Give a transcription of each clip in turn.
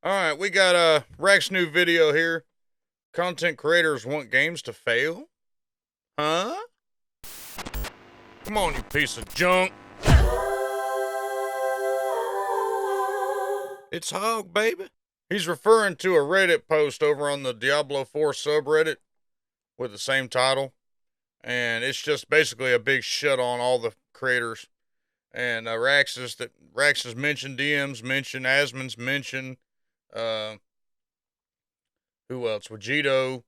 All right, we got Rex's new video here. Content creators want games to fail? Huh? Come on, you piece of junk. It's Hawg, baby. He's referring to a Reddit post over on the Diablo 4 subreddit with the same title. And it's just basically a big shit on all the creators. And Rax has mentioned, DM's mentioned, Asmon's mentioned, uh, who else? Vegito.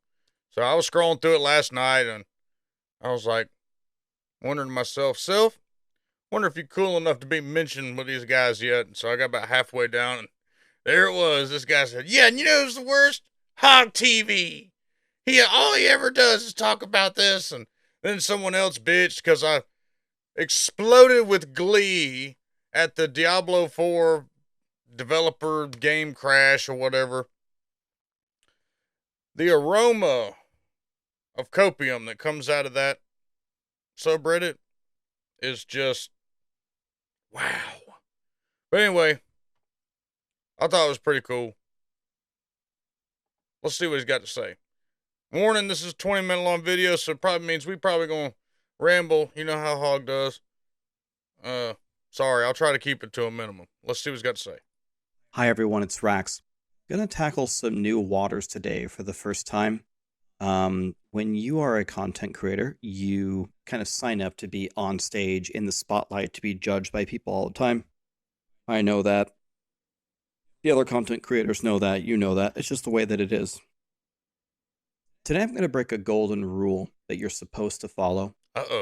So I was scrolling through it last night and I was like, wondering to myself, wonder if you're cool enough to be mentioned with these guys yet. And so I got about halfway down and there it was. This guy said, yeah, and you know who's the worst? Hog TV. All he ever does is talk about this. And then someone else bitched because I exploded with glee at the Diablo 4 developer game crash or whatever. The aroma of copium that comes out of that subreddit is just wow. But anyway, I thought it was pretty cool. Let's see what he's got to say. Warning, this is a 20-minute long video, so it probably means we probably gonna ramble. You know how Hog does. Sorry, I'll try to keep it to a minimum. Let's see what he's got to say. Hi everyone, it's Rax. Gonna tackle some new waters today for the first time. When you are a content creator, you kind of sign up to be on stage in the spotlight to be judged by people all the time. I know that. The other content creators know that. You know that. It's just the way that it is. Today I'm going to break a golden rule that you're supposed to follow.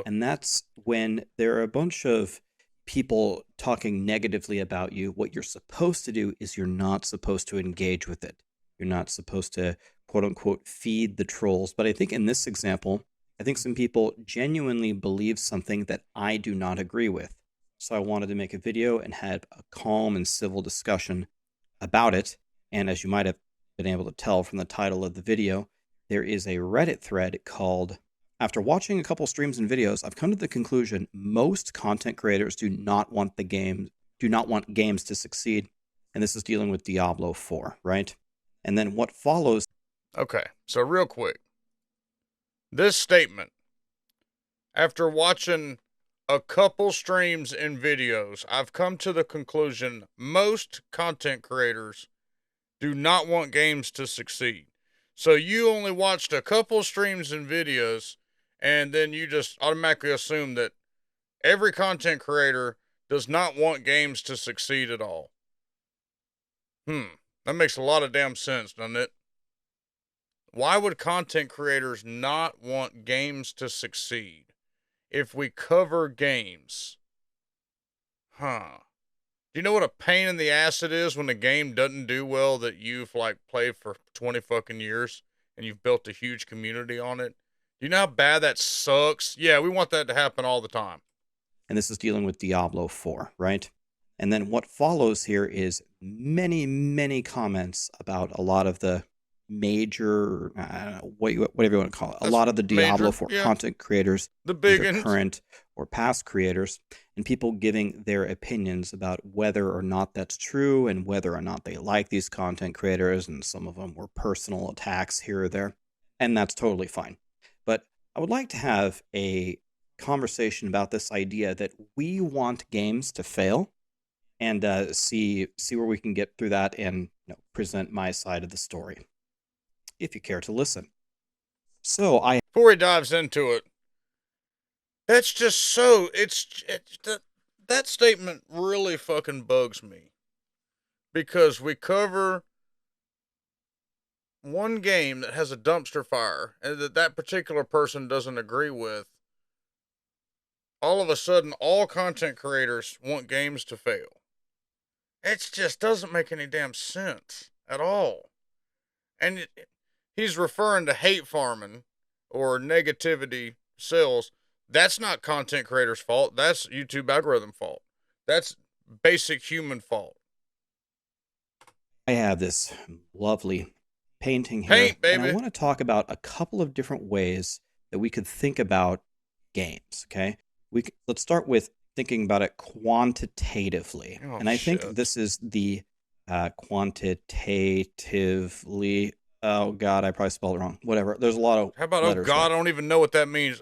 And that's when there are a bunch of people talking negatively about you, what you're supposed to do is you're not supposed to engage with it. You're not supposed to, quote unquote, feed the trolls. But I think in this example, I think some people genuinely believe something that I do not agree with. So I wanted to make a video and have a calm and civil discussion about it. And as you might have been able to tell from the title of the video, there is a Reddit thread called, after watching a couple streams and videos, I've come to the conclusion most content creators do not want games to succeed. And this is dealing with Diablo 4, right? And then what follows. Okay, so real quick. This statement, after watching a couple streams and videos, I've come to the conclusion most content creators do not want games to succeed. So you only watched a couple streams and videos, and then you just automatically assume that every content creator does not want games to succeed at all. That makes a lot of damn sense, doesn't it? Why would content creators not want games to succeed if we cover games? Do you know what a pain in the ass it is when a game doesn't do well that you've played for 20 fucking years and you've built a huge community on it? Do you know how bad that sucks? Yeah, we want that to happen all the time. And this is dealing with Diablo 4, right? And then what follows here is many, many comments about a lot of the major, whatever you want to call it, a lot of the Diablo 4 content creators, the big current or past creators, and people giving their opinions about whether or not that's true and whether or not they like these content creators, and some of them were personal attacks here or there, and that's totally fine. But I would like to have a conversation about this idea that we want games to fail, and see where we can get through that and present my side of the story, if you care to listen. So before he dives into it, that's just so, that statement really fucking bugs me. Because we cover one game that has a dumpster fire and that particular person doesn't agree with. All of a sudden, all content creators want games to fail. It just doesn't make any damn sense at all. And he's referring to hate farming or negativity sales. That's not content creators' fault. That's YouTube algorithm fault. That's basic human fault. I have this lovely painting here, baby. And I want to talk about a couple of different ways that we could think about games, okay? Let's start with thinking about it quantitatively. And I think this is the quantitatively. Oh God, I probably spelled it wrong. Whatever. There's a lot of How about, oh letters God, there. I don't even know what that means.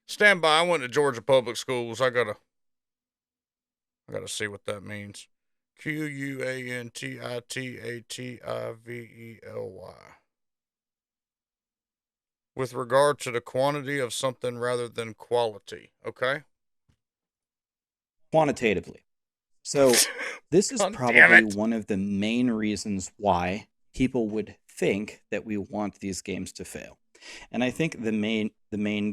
Stand by. I went to Georgia public schools. I gotta see what that means. Quantitatively. With regard to the quantity of something rather than quality. Okay. Quantitatively. So this is God damn probably it. one of the main reasons why people would think that we want these games to fail. And I think the main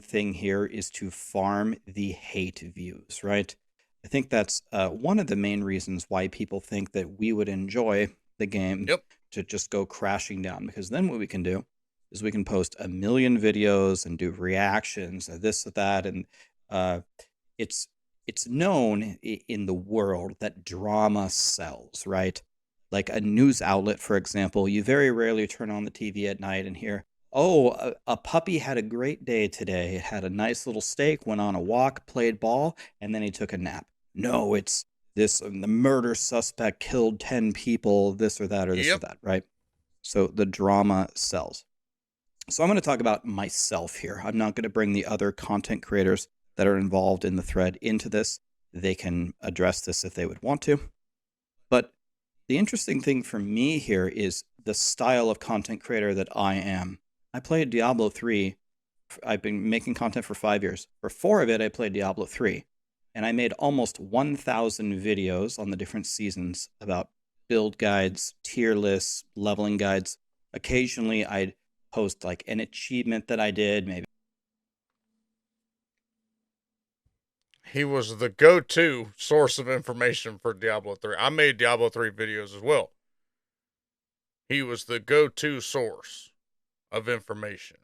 thing here is to farm the hate views, right? I think that's one of the main reasons why people think that we would enjoy the game Yep. to just go crashing down. Because then what we can do is we can post a million videos and do reactions, this, that, and uh, it's it's known in the world that drama sells, right? Like a news outlet, for example, you very rarely turn on the TV at night and hear, "Oh, a puppy had a great day today. It had a nice little steak, went on a walk, played ball, and then he took a nap." No, it's this the murder suspect killed 10 people, this or that or this or Yep. that, right? So the drama sells. So I'm going to talk about myself here. I'm not going to bring the other content creators that are involved in the thread into this. They can address this if they would want to. But the interesting thing for me here is the style of content creator that I am. I played Diablo 3. I've been making content for 5 years. For 4 of it, I played Diablo 3. And I made almost 1,000 videos on the different seasons about build guides, tier lists, leveling guides. Occasionally, I'd post like an achievement that I did, maybe. He was the go-to source of information for Diablo 3. I made Diablo 3 videos as well. He was the go-to source of information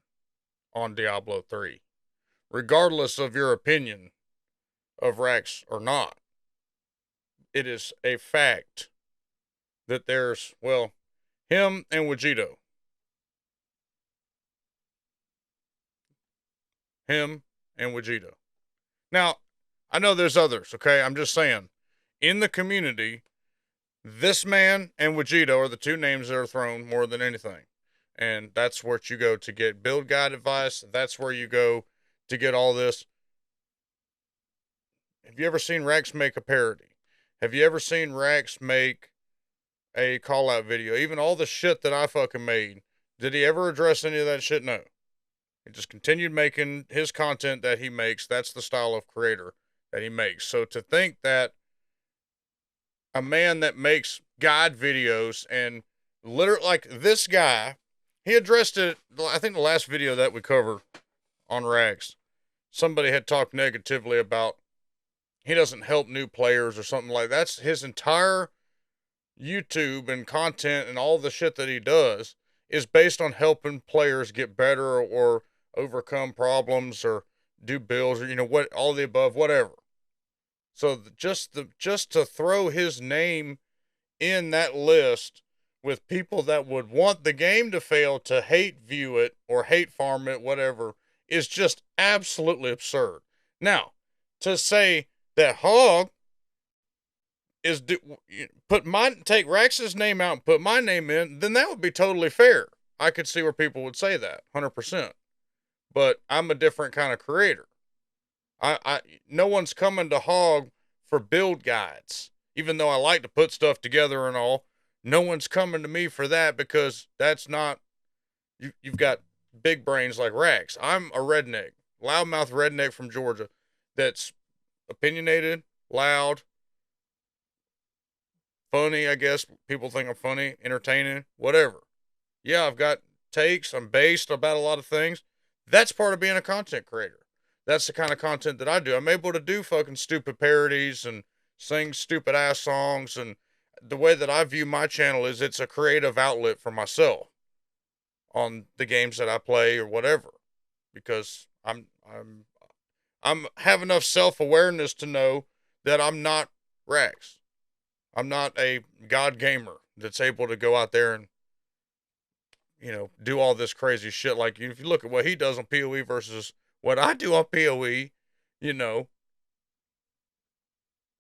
on Diablo 3. Regardless of your opinion of Rax or not, it is a fact that there's, well, him and Vegito. Him and Vegito. Now, I know there's others, okay? I'm just saying. In the community, this man and Vegito are the two names that are thrown more than anything. And that's where you go to get build guide advice. That's where you go to get all this. Have you ever seen Rax make a parody? Have you ever seen Rax make a call out video? Even all the shit that I fucking made. Did he ever address any of that shit? No. He just continued making his content that he makes. That's the style of creator that he makes. So to think that a man that makes guide videos and literally, like this guy, he addressed it. I think the last video that we covered on Rags, somebody had talked negatively about he doesn't help new players or something like that. That's his entire YouTube and content and all the shit that he does is based on helping players get better or overcome problems or do builds or what, all the above, whatever. So just to throw his name in that list with people that would want the game to fail to hate view it or hate farm it, whatever, is just absolutely absurd. Now, to say that Hawg is take Rax's name out and put my name in, then that would be totally fair. I could see where people would say that 100%. But I'm a different kind of creator. No one's coming to Hawg for build guides, even though I like to put stuff together and all. No one's coming to me for that because that's not you've got big brains like Rax. I'm a redneck, loudmouth redneck from Georgia that's opinionated, loud, funny, I guess. People think I'm funny, entertaining, whatever. Yeah, I've got takes. I'm based about a lot of things. That's part of being a content creator. That's the kind of content that I do. I'm able to do fucking stupid parodies and sing stupid ass songs. And the way that I view my channel is it's a creative outlet for myself on the games that I play or whatever. Because I'm have enough self-awareness to know that I'm not Rex. I'm not a god gamer that's able to go out there and do all this crazy shit. Like if you look at what he does on PoE versus what I do on PoE,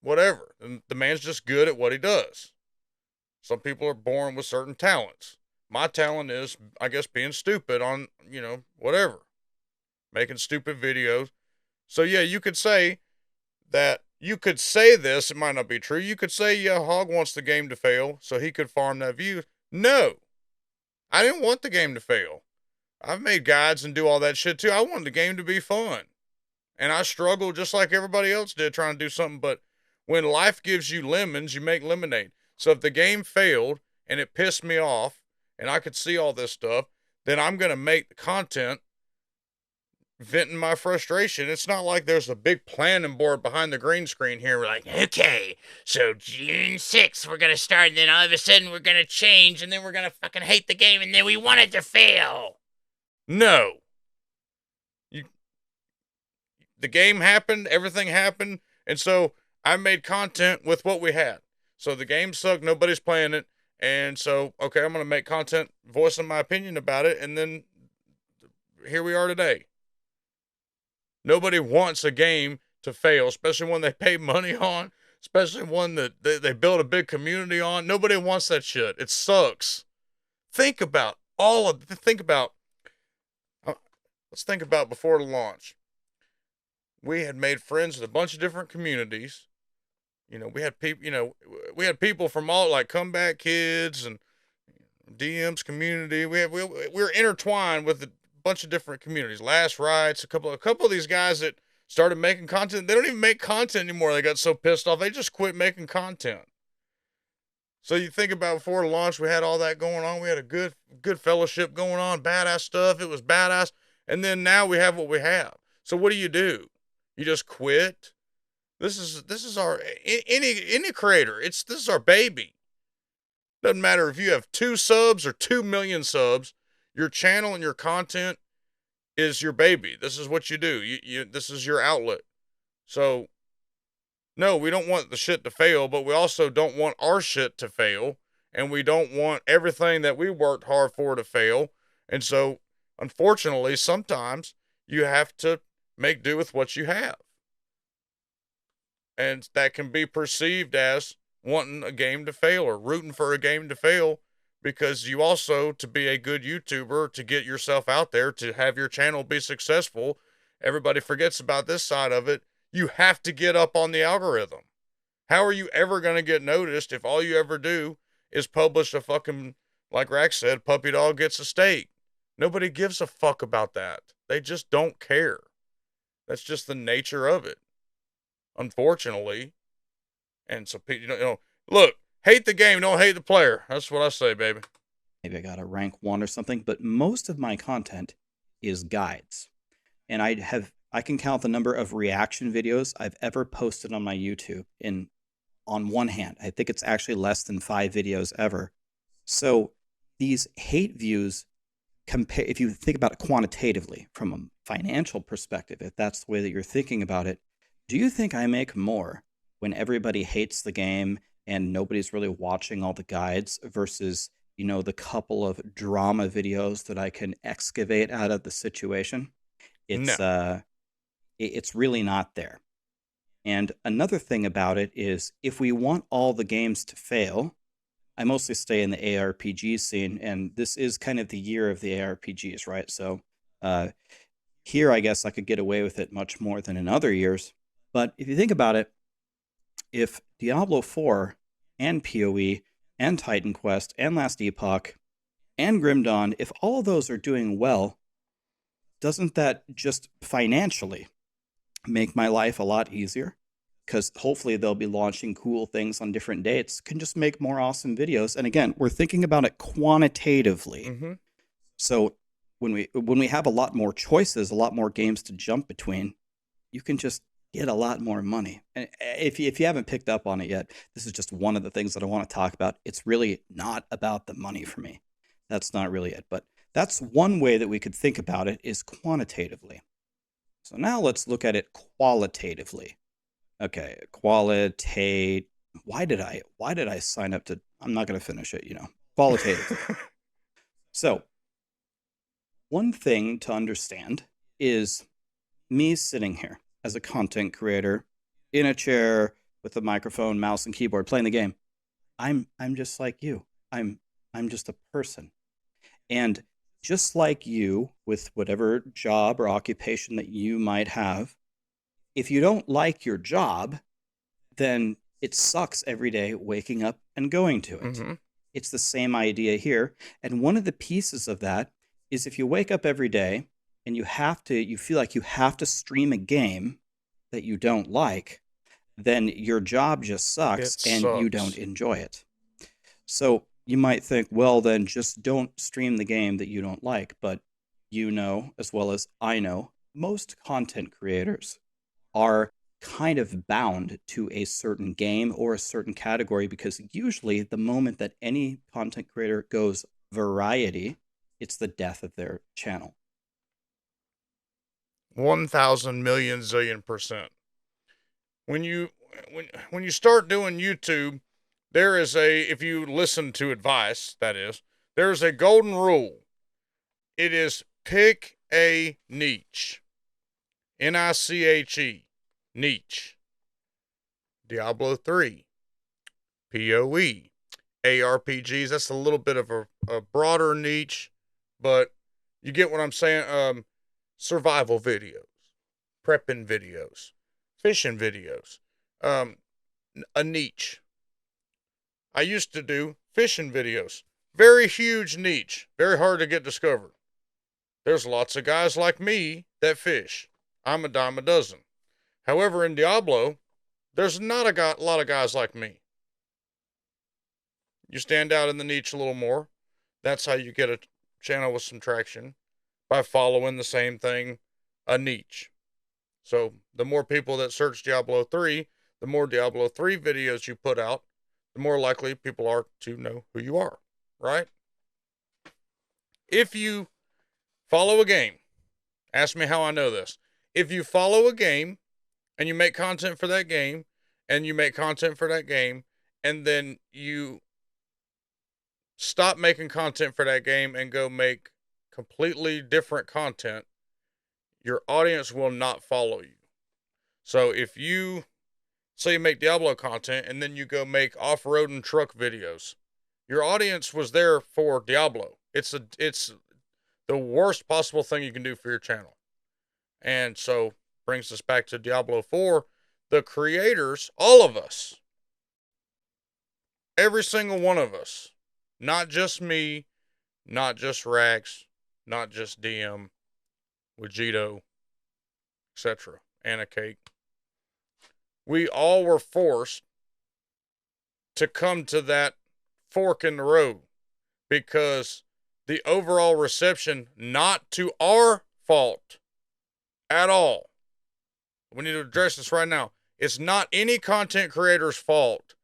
whatever. And the man's just good at what he does. Some people are born with certain talents. My talent is, I guess, being stupid on, whatever, making stupid videos. So yeah, you could say that you could say this, it might not be true. You could say, yeah, Hawg wants the game to fail so he could farm that view. No, I didn't want the game to fail. I've made guides and do all that shit too. I wanted the game to be fun. And I struggled just like everybody else did trying to do something. But when life gives you lemons, you make lemonade. So if the game failed and it pissed me off and I could see all this stuff, then I'm going to make the content venting my frustration. It's not like there's a big planning board behind the green screen here. We're like, okay, so June 6th, we're going to start, and then all of a sudden we're going to change, and then we're going to fucking hate the game, and then we want it to fail. No. The game happened, everything happened, and so I made content with what we had. So the game sucked, nobody's playing it, and so, okay, I'm going to make content voicing my opinion about it, and then here we are today. Nobody wants a game to fail, especially one they pay money on, especially one that they build a big community on. Nobody wants that shit. It sucks. Let's think about before the launch. We had made friends with a bunch of different communities. We had people from all, like, Comeback Kids and DM's community. We were intertwined with a bunch of different communities. Last Rights, a couple of these guys that started making content. They don't even make content anymore. They got so pissed off. They just quit making content. So you think about before the launch, we had all that going on. We had a good fellowship going on, badass stuff. It was badass. And then now we have what we have. So what do? You just quit? This is our, any creator. This is our baby. Doesn't matter if you have 2 subs or 2 million subs. Your channel and your content is your baby. This is what you do. This is your outlet. So, no, we don't want the shit to fail, but we also don't want our shit to fail. And we don't want everything that we worked hard for to fail. And so, unfortunately, sometimes you have to make do with what you have. And that can be perceived as wanting a game to fail or rooting for a game to fail, because you also, to be a good YouTuber, to get yourself out there, to have your channel be successful, everybody forgets about this side of it. You have to get up on the algorithm. How are you ever going to get noticed if all you ever do is publish a fucking, like Rax said, puppy dog gets a steak? Nobody gives a fuck about that. They just don't care. That's just the nature of it, unfortunately. And so, look, hate the game, don't hate the player. That's what I say, baby. Maybe I got a rank 1 or something, but most of my content is guides. And I can count the number of reaction videos I've ever posted on my YouTube on one hand. I think it's actually less than 5 videos ever. So these hate views, if you think about it quantitatively from a financial perspective, if that's the way that you're thinking about it, do you think I make more when everybody hates the game and nobody's really watching all the guides versus, the couple of drama videos that I can excavate out of the situation? It's really not there. And another thing about it is, if we want all the games to fail, I mostly stay in the ARPG scene, and this is kind of the year of the ARPGs, right? So here, I guess I could get away with it much more than in other years. But if you think about it, if Diablo 4 and PoE and Titan Quest and Last Epoch and Grim Dawn, if all of those are doing well, doesn't that just financially make my life a lot easier? Because hopefully they'll be launching cool things on different dates, can just make more awesome videos. And again, we're thinking about it quantitatively. Mm-hmm. So when we have a lot more choices, a lot more games to jump between, you can just get a lot more money. And if you haven't picked up on it yet, this is just one of the things that I want to talk about. It's really not about the money for me. That's not really it. But that's one way that we could think about it, is quantitatively. So now let's look at it qualitatively. Okay, qualitate. Why did I sign up to? I'm not going to finish it. Qualitatively. So one thing to understand is me sitting here as a content creator in a chair with a microphone, mouse, and keyboard playing the game. I'm just like you. I'm just a person. And just like you, with whatever job or occupation that you might have, if you don't like your job, then it sucks every day waking up and going to it. Mm-hmm. It's the same idea here. And one of the pieces of that is if you wake up every day and you feel like you have to stream a game that you don't like, then your job just sucks It and you don't sucks. enjoy it. So you might think, well, then just don't stream the game that you don't like. But you know, as well as I know, most content creators are kind of bound to a certain game or a certain category because usually the moment that any content creator goes variety, it's the death of their channel. 1,000 million zillion percent. When you when you start doing YouTube, there is a, if you listen to advice, that is, there is a golden rule. It is pick a niche. Niche. Niche. Diablo 3. PoE. ARPGs. That's a little bit of a broader niche, but you get what I'm saying. Survival videos, prepping videos, fishing videos. Um, a niche. I used to do fishing videos. Very huge niche. Very hard to get discovered. There's lots of guys like me that fish. I'm a dime a dozen. However, in Diablo, there's not a lot of guys like me. You stand out in the niche a little more. That's how you get a channel with some traction, by following the same thing, a niche. So the more people that search Diablo 3, the more Diablo 3 videos you put out, the more likely people are to know who you are, right? If you follow a game, ask me how I know this. If you follow a game and you make content for that game, and you make content for that game, and then you stop making content for that game and go make completely different content, your audience will not follow you. So if you say you make Diablo content and then you go make off-road and truck videos, your audience was there for Diablo. It's the worst possible thing you can do for your channel. And so brings us back to Diablo 4. The creators, all of us, every single one of us, not just me, not just Rax, not just DM, Vegito, etc., Anna Cake. We all were forced to come to that fork in the road because the overall reception, not to our fault at all. We need to address this right now. It's not any content creator's fault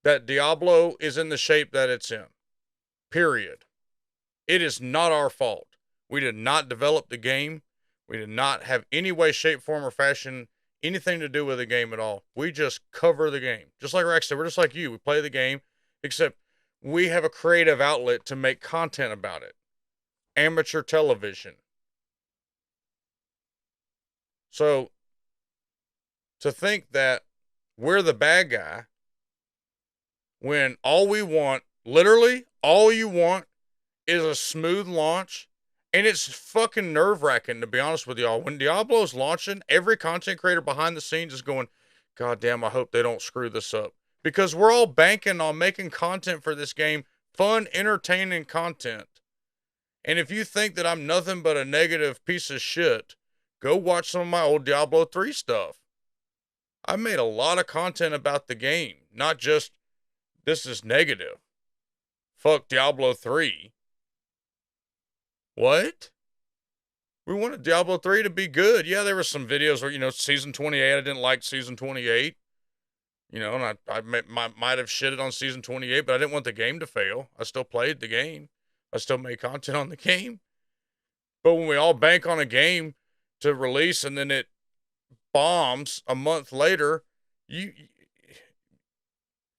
that Diablo is in the shape that it's in. Period. It is not our fault. We did not develop the game. We did not have any way, shape, form, or fashion anything to do with the game at all. We just cover the game. Just like Rex said, we're just like you. We play the game, except we have a creative outlet to make content about it. Amateur television. So to think that we're the bad guy when all we want, literally all you want, is a smooth launch. And it's fucking nerve-wracking, to be honest with y'all. When Diablo's launching, every content creator behind the scenes is going, God damn, I hope they don't screw this up. Because we're all banking on making content for this game, fun, entertaining content. And if you think that I'm nothing but a negative piece of shit, go watch some of my old Diablo 3 stuff. I made a lot of content about the game, not just, this is negative. Fuck Diablo 3. What? We wanted Diablo 3 to be good. Yeah, there were some videos where, season 28, I didn't like season 28. And I might have shitted on season 28, but I didn't want the game to fail. I still played the game. I still made content on the game. But when we all bank on a game to release and then it bombs a month later, your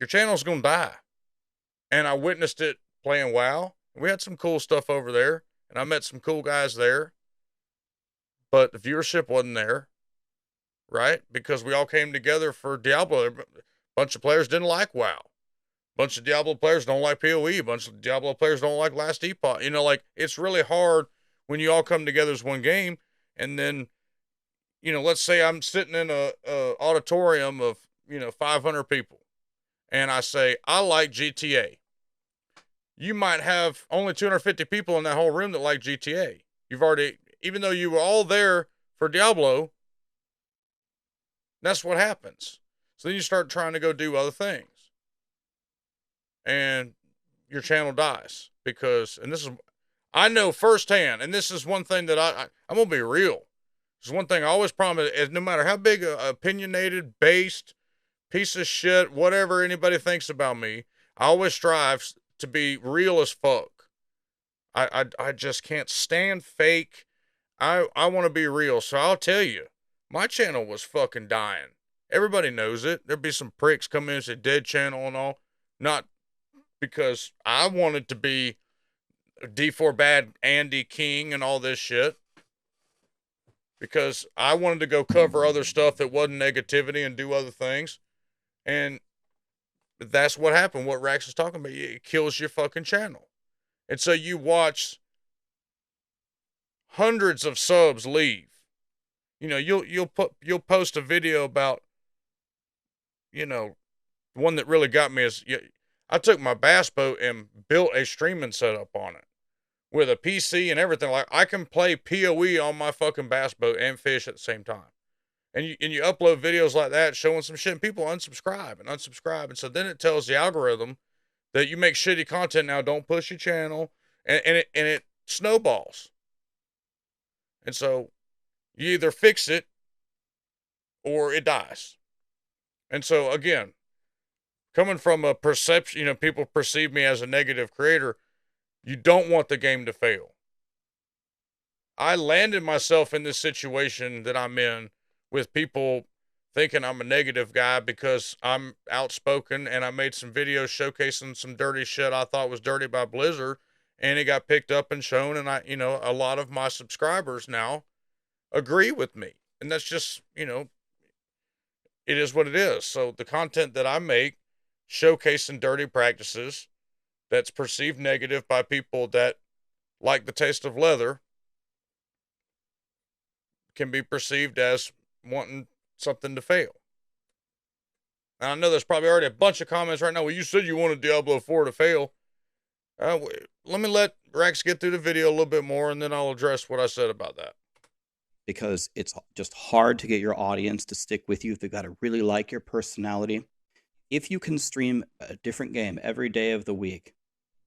channel's going to die. And I witnessed it playing WoW. We had some cool stuff over there, and I met some cool guys there. But the viewership wasn't there, right? Because we all came together for Diablo. A bunch of players didn't like WoW. bunch of Diablo players don't like PoE. A bunch of Diablo players don't like Last Epoch. You know, like, it's really hard when you all come together as one game. And then, you know, let's say I'm sitting in a auditorium of, 500 people, and I say, I like GTA. You might have only 250 people in that whole room that like GTA. You've already, even though you were all there for Diablo, that's what happens. So then you start trying to go do other things, and your channel dies because, and this is, I know firsthand, and this is one thing that I'm gonna be real. This is one thing I always promise: is no matter how big, opinionated, based, piece of shit, whatever anybody thinks about me, I always strive to be real as fuck. I just can't stand fake. I want to be real, so I'll tell you, my channel was fucking dying. Everybody knows it. There'd be some pricks come in and say dead channel and all. Not because I wanted to be D4 Bad Andy King and all this shit. Because I wanted to go cover other stuff that wasn't negativity and do other things. And that's what happened. What Rax is talking about, it kills your fucking channel. And so you watch hundreds of subs leave. You know, you'll post a video about, one that really got me is, I took my bass boat and built a streaming setup on it with a PC and everything. Like, I can play PoE on my fucking bass boat and fish at the same time. And you upload videos like that showing some shit, and people unsubscribe and unsubscribe. And so then it tells the algorithm that you make shitty content now, don't push your channel, and it snowballs. And so you either fix it or it dies. And so again, coming from a perception, people perceive me as a negative creator, you don't want the game to fail. I landed myself in this situation that I'm in with people thinking I'm a negative guy because I'm outspoken, and I made some videos showcasing some dirty shit I thought was dirty by Blizzard, and it got picked up and shown, and a lot of my subscribers now agree with me. And that's just, it is what it is. So the content that I make showcasing dirty practices that's perceived negative by people that like the taste of leather can be perceived as wanting something to fail. And I know there's probably already a bunch of comments right now. Well, you said you wanted Diablo 4 to fail. Let me let Rex get through the video a little bit more, and then I'll address what I said about that. Because it's just hard to get your audience to stick with you if they've got to really like your personality. If you can stream a different game every day of the week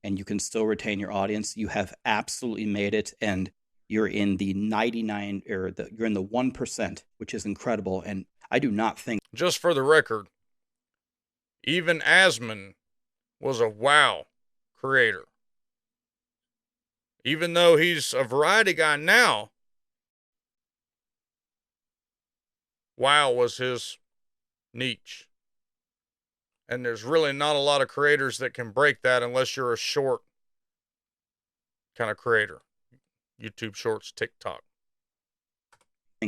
and you can still retain your audience, you have absolutely made it, and you're in the 99 or you're in the 1%, which is incredible. And I do not think, just for the record, even Asman was a WoW creator. Even though he's a variety guy now, WoW was his niche. And there's really not a lot of creators that can break that unless you're a short kind of creator. YouTube Shorts, TikTok.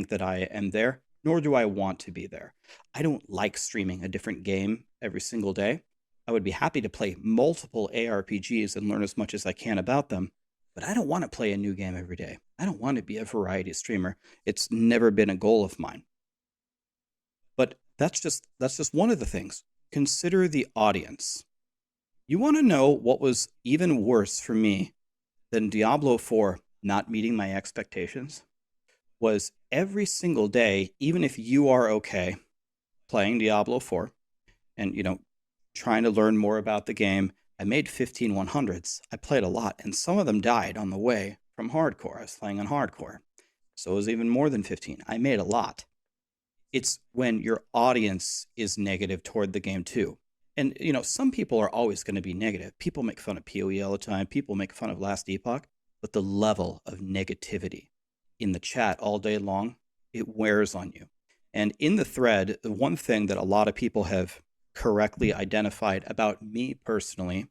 that I am there, nor do I want to be there. I don't like streaming a different game every single day. I would be happy to play multiple ARPGs and learn as much as I can about them, but I don't want to play a new game every day. I don't want to be a variety streamer. It's never been a goal of mine. But that's just one of the things. Consider the audience. You want to know what was even worse for me than Diablo 4 not meeting my expectations? Was every single day, even if you are okay playing Diablo 4 and, trying to learn more about the game, I made 15 100s. I played a lot, and some of them died on the way from hardcore. I was playing on hardcore. So it was even more than 15. I made a lot. It's when your audience is negative toward the game too. And, some people are always going to be negative. People make fun of PoE all the time. People make fun of Last Epoch. But the level of negativity in the chat all day long, it wears on you. And in the thread, the one thing that a lot of people have correctly identified about me personally,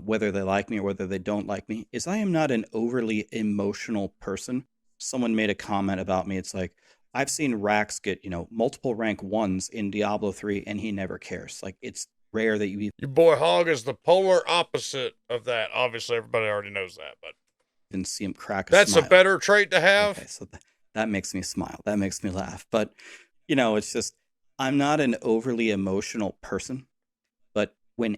whether they like me or whether they don't like me, is I am not an overly emotional person. Someone made a comment about me. It's like, I've seen Rax get, multiple rank 1s in Diablo 3 and he never cares. Like, it's rare that you Your boy Hawg is the polar opposite of that. Obviously, everybody already knows that, but even see him crack a that's a smile. better trait to have. Okay, so that makes me smile. That makes me laugh. But, it's just, I'm not an overly emotional person, but when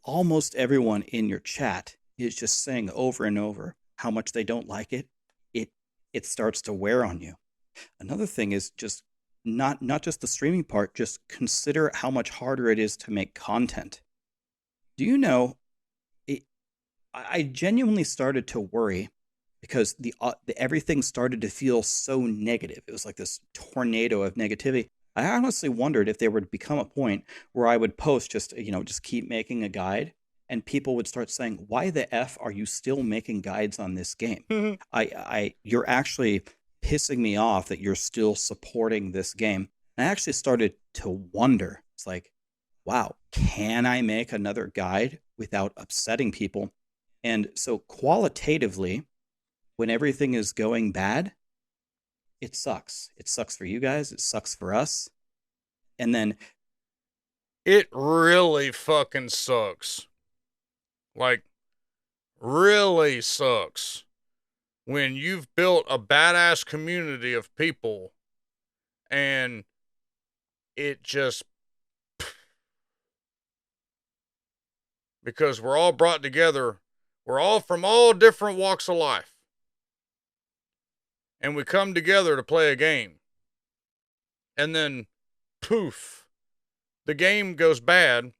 almost everyone in your chat is just saying over and over how much they don't like it, it it starts to wear on you. Another thing is just not just the streaming part, just consider how much harder it is to make content. Do you know, it, I genuinely started to worry because everything started to feel so negative. It was like this tornado of negativity. I honestly wondered if there would become a point where I would post just keep making a guide, and people would start saying, "Why the f are you still making guides on this game? You're actually pissing me off that you're still supporting this game." And I actually started to wonder. It's like, wow, can I make another guide without upsetting people? And so qualitatively, when everything is going bad, it sucks. It sucks for you guys. It sucks for us. And then it really fucking sucks. Like, really sucks when you've built a badass community of people and it just, because we're all brought together, we're all from all different walks of life, and we come together to play a game, and then poof, the game goes bad.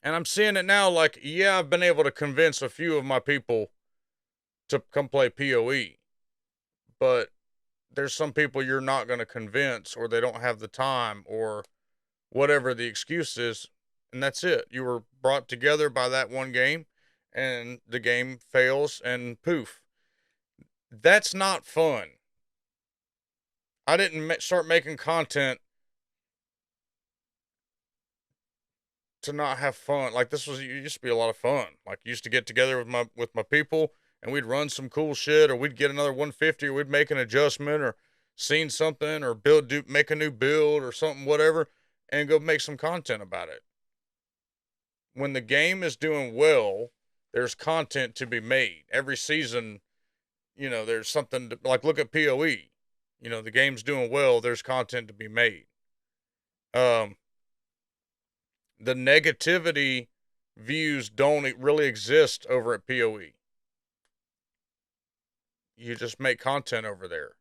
And I'm seeing it now, like, yeah, I've been able to convince a few of my people to come play PoE, but there's some people you're not going to convince, or they don't have the time, or whatever the excuse is, and that's it. You were brought together by that one game, and the game fails, and poof. That's not fun. I didn't start making content to not have fun. Like, it used to be a lot of fun. Like, used to get together with my people, and we'd run some cool shit, or we'd get another 150, or we'd make an adjustment, or seen something, or make a new build or something, whatever, and go make some content about it. When the game is doing well, there's content to be made. Every season, there's something to, like, look at PoE. The game's doing well, there's content to be made. The negativity views don't really exist over at PoE. You just make content over there.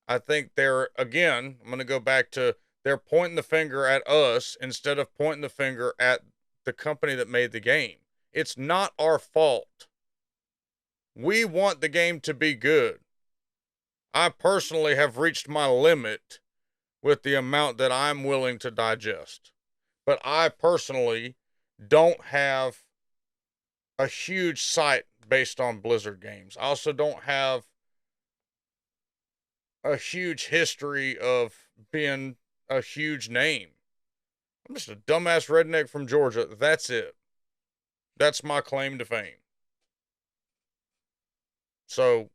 I think I'm going to go back to, they're pointing the finger at us instead of pointing the finger at the company that made the game. It's not our fault. We want the game to be good. I personally have reached my limit with the amount that I'm willing to digest. But I personally don't have a huge site based on Blizzard games. I also don't have a huge history of being a huge name. I'm just a dumbass redneck from Georgia. That's it. That's my claim to fame. So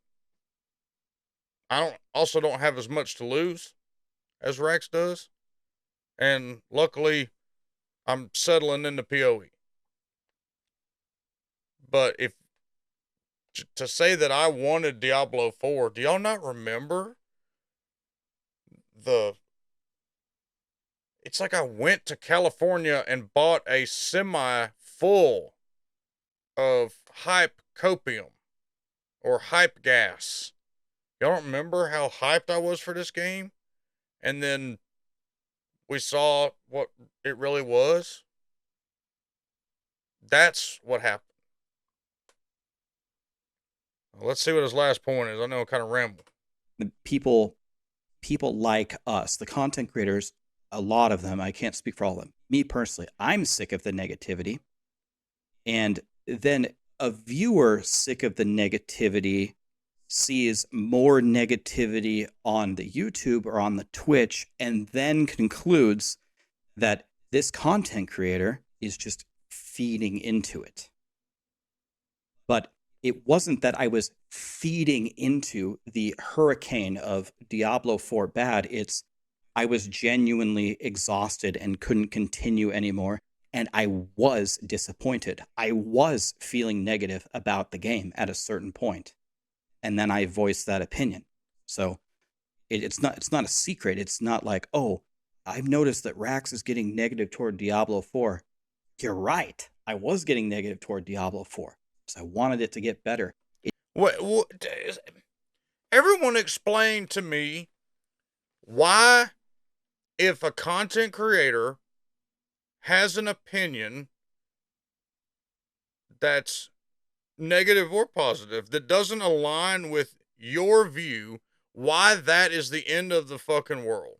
I don't have as much to lose as Rex does. And luckily I'm settling into PoE. But to say that I wanted Diablo 4, do y'all not remember it's like I went to California and bought a semi full of hype copium or hype gas. Y'all don't remember how hyped I was for this game? And then we saw what it really was. That's what happened. Well, let's see what his last point is. I know I kind of ramble. People like us, the content creators, a lot of them, I can't speak for all of them. Me personally, I'm sick of the negativity. And then a viewer sick of the negativity sees more negativity on the YouTube or on the Twitch, and then concludes that this content creator is just feeding into it. But it wasn't that I was feeding into the hurricane of Diablo 4 bad. It's I was genuinely exhausted and couldn't continue anymore. And I was disappointed. I was feeling negative about the game at a certain point. And then I voiced that opinion. So it's not a secret. It's not like, oh, I've noticed that Rax is getting negative toward Diablo 4. You're right. I was getting negative toward Diablo 4 because I wanted it to get better. What, everyone explain to me why, if a content creator has an opinion that's negative or positive that doesn't align with your view, why that is the end of the fucking world.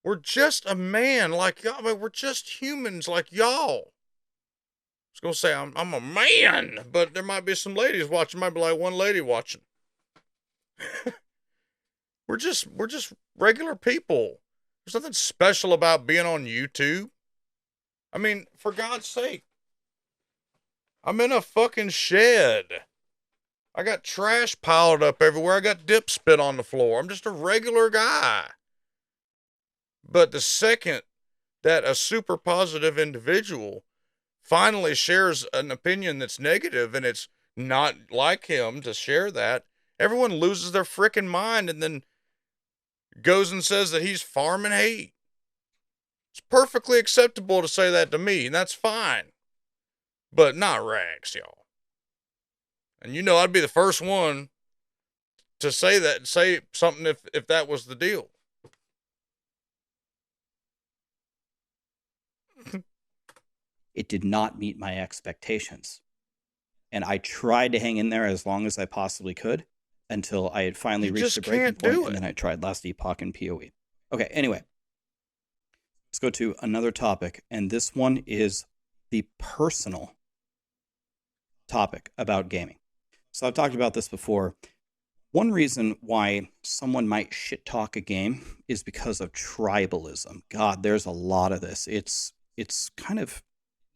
We're just a man like y'all. I mean, we're just humans like y'all. I was gonna say I'm a man, but there might be some ladies watching. Might be like one lady watching. we're just regular people. There's nothing special about being on YouTube. I mean, for God's sake, I'm in a fucking shed. I got trash piled up everywhere. I got dip spit on the floor. I'm just a regular guy. But the second that a super positive individual finally shares an opinion that's negative and it's not like him to share that, everyone loses their freaking mind and then goes and says that he's farming hate. It's perfectly acceptable to say that to me, and that's fine. But not Rags, y'all. And you know I'd be the first one to say that, say something if that was the deal. It did not meet my expectations. And I tried to hang in there as long as I possibly could until I had finally reached the breaking point, and then I tried Last Epoch and PoE. Okay, anyway. Let's go to another topic, and this one is the personal topic about gaming. So I've talked about this before. One reason why someone might shit talk a game is because of tribalism. God, there's a lot of this. It's kind of,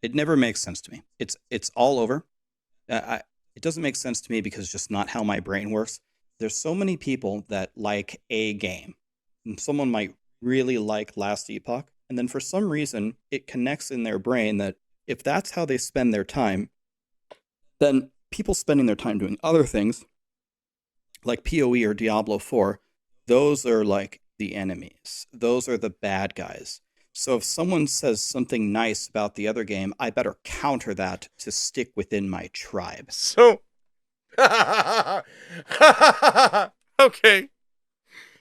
it never makes sense to me. It's all over. It doesn't make sense to me because it's just not how my brain works. There's so many people that like a game. And someone might really like Last Epoch, and then for some reason it connects in their brain that if that's how they spend their time, then people spending their time doing other things like PoE or Diablo 4, those are like the enemies. Those are the bad guys. So if someone says something nice about the other game, I better counter that to stick within my tribe. So, okay.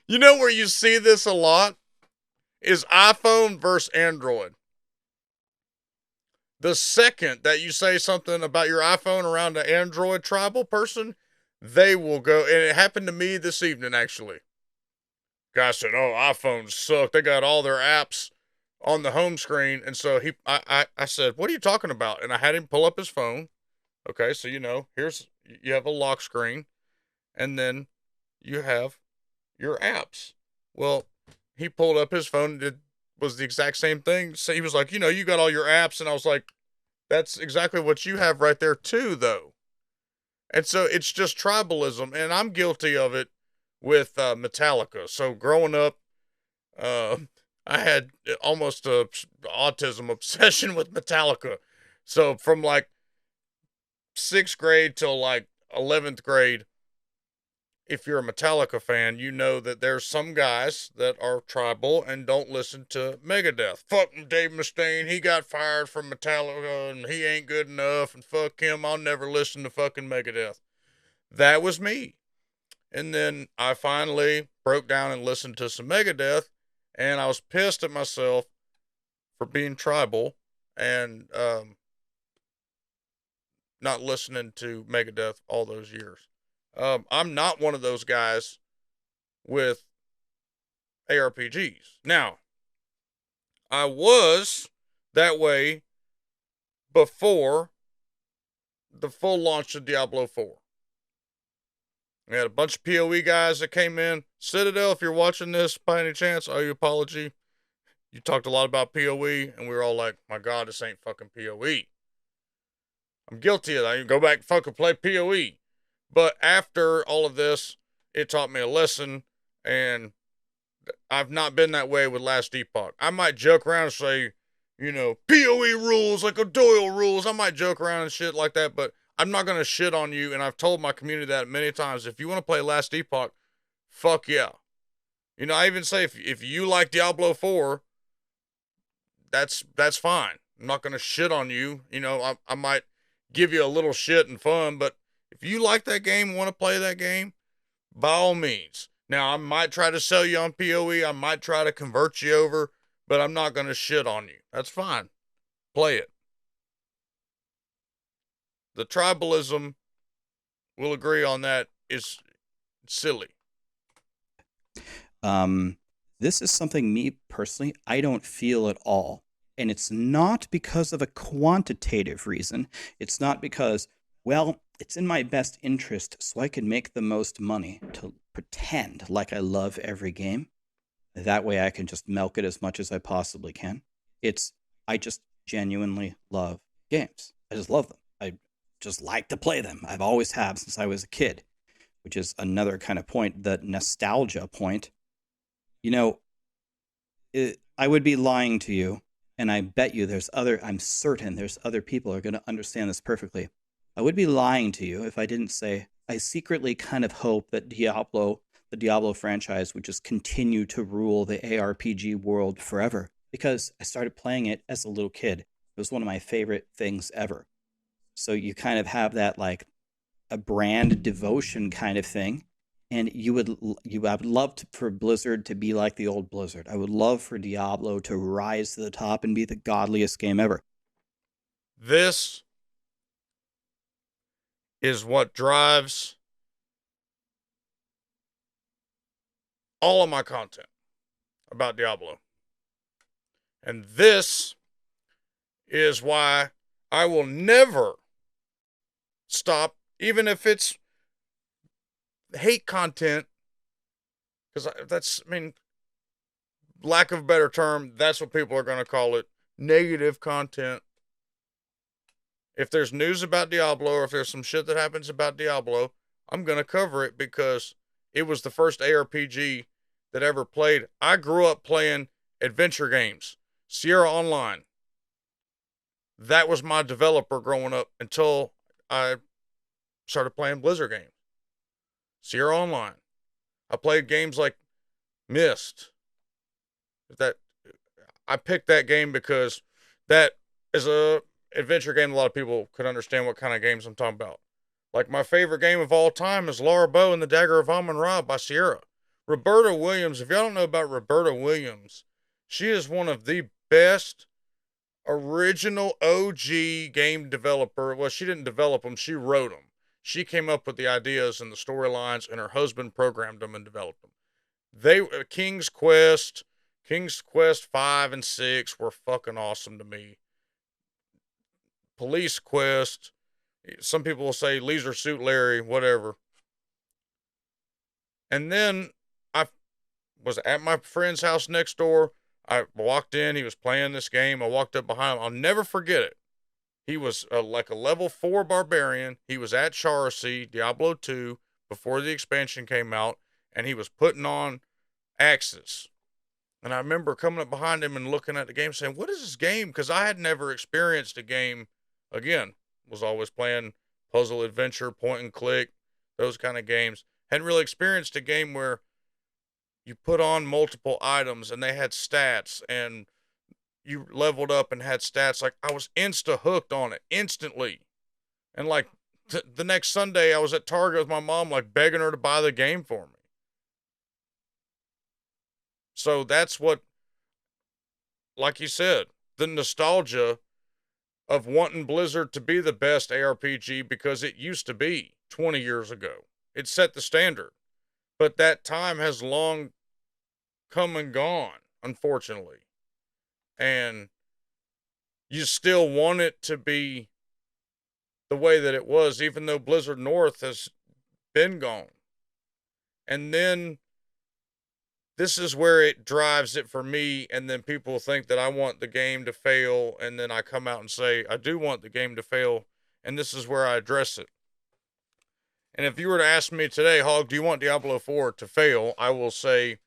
You know where you see this a lot is iPhone versus Android. The second that you say something about your iPhone around an Android tribal person, they will go, and it happened to me this evening, actually. Guy said, oh, iPhones suck. They got all their apps on the home screen. And so I said, what are you talking about? And I had him pull up his phone. Okay, so, you know, you have a lock screen, and then you have your apps. Well, he pulled up his phone, was the exact same thing. So he was like, you know, you got all your apps. And I was like, that's exactly what you have right there too, though. And so it's just tribalism, and I'm guilty of it with Metallica. So growing up, I had almost a autism obsession with Metallica. So from like 6th grade till like 11th grade, if you're a Metallica fan, you know that there's some guys that are tribal and don't listen to Megadeth. Fuck Dave Mustaine, he got fired from Metallica and he ain't good enough, and fuck him, I'll never listen to fucking Megadeth. That was me. And then I finally broke down and listened to some Megadeth, and I was pissed at myself for being tribal and not listening to Megadeth all those years. I'm not one of those guys with ARPGs. Now, I was that way before the full launch of Diablo 4. We had a bunch of PoE guys that came in. Citadel, if you're watching this by any chance, I owe you an apology. You talked a lot about PoE, and we were all like, my God, this ain't fucking PoE. I'm guilty of that. You go back and fucking play PoE. But after all of this, it taught me a lesson, and I've not been that way with Last Epoch. I might joke around and say, PoE rules, like a Doyle rules. I might joke around and shit like that, but I'm not going to shit on you. And I've told my community that many times. If you want to play Last Epoch, fuck yeah. I even say if you like Diablo 4, that's fine. I'm not going to shit on you. I might give you a little shit and fun, but if you like that game and want to play that game, by all means. Now, I might try to sell you on PoE. I might try to convert you over, but I'm not going to shit on you. That's fine. Play it. The tribalism, we'll agree on that, is silly. This is something, me personally, I don't feel at all. And it's not because of a quantitative reason. It's not because, well, it's in my best interest so I can make the most money to pretend like I love every game. That way I can just milk it as much as I possibly can. I just genuinely love games. I just love them. I just like to play them. I've always have since I was a kid, which is another kind of point, the nostalgia point. I would be lying to you, and I bet you I'm certain there's other people who are going to understand this perfectly. I would be lying to you if I didn't say I secretly kind of hope that the Diablo franchise, would just continue to rule the ARPG world forever, because I started playing it as a little kid. It was one of my favorite things ever. So you kind of have that, like, a brand devotion kind of thing. And I would love for Blizzard to be like the old Blizzard. I would love for Diablo to rise to the top and be the godliest game ever. This is what drives all of my content about Diablo. And this is why I will never stop, even if it's hate content, because lack of a better term, that's what people are going to call it, negative content. If there's news about Diablo, or if there's some shit that happens about Diablo, I'm going to cover it because it was the first ARPG that ever played. I grew up playing adventure games, Sierra Online. That was my developer growing up until I started playing Blizzard games. Sierra Online. I played games like Myst. I picked that game because that is a adventure game. A lot of people could understand what kind of games I'm talking about. Like, my favorite game of all time is Laura Bow and the Dagger of Amun-Ra by Sierra. Roberta Williams, if y'all don't know about Roberta Williams, she is one of the best original OG game developer. Well, she didn't develop them, she wrote them. She came up with the ideas and the storylines, and her husband programmed them and developed them. King's Quest 5 and 6 were fucking awesome to me. Police Quest, some people will say Leisure Suit Larry, whatever. And then I was at my friend's house next door. I walked in, he was playing this game. I walked up behind him. I'll never forget it. He was like a level 4 barbarian. He was at Charcy, Diablo 2, before the expansion came out, and he was putting on axes. And I remember coming up behind him and looking at the game saying, what is this game? Because I had never experienced a game, again, was always playing puzzle adventure, point and click, those kind of games. Hadn't really experienced a game where you put on multiple items and they had stats, and you leveled up and had stats. Like, I was insta hooked on it instantly. And like the next Sunday I was at Target with my mom, like begging her to buy the game for me. So that's what, like you said, the nostalgia of wanting Blizzard to be the best ARPG, because it used to be 20 years ago. It set the standard. But that time has long come and gone, unfortunately. And you still want it to be the way that it was, even though Blizzard North has been gone. And then this is where it drives it for me, and then people think that I want the game to fail, and then I come out and say, I do want the game to fail, and this is where I address it. And if you were to ask me today, Hawg, do you want Diablo 4 to fail? I will say,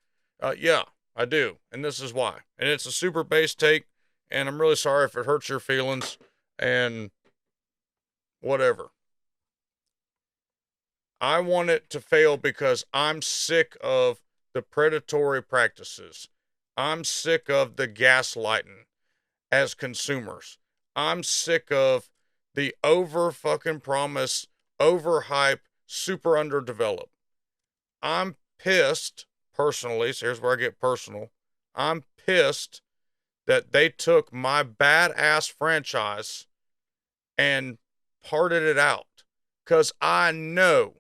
Yeah, I do, and this is why. And it's a super base take, and I'm really sorry if it hurts your feelings, and whatever. I want it to fail because I'm sick of the predatory practices. I'm sick of the gaslighting as consumers. I'm sick of the over fucking promise, overhype, super underdeveloped. I'm pissed personally. So here's where I get personal. I'm pissed that they took my badass franchise and parted it out. Because I know,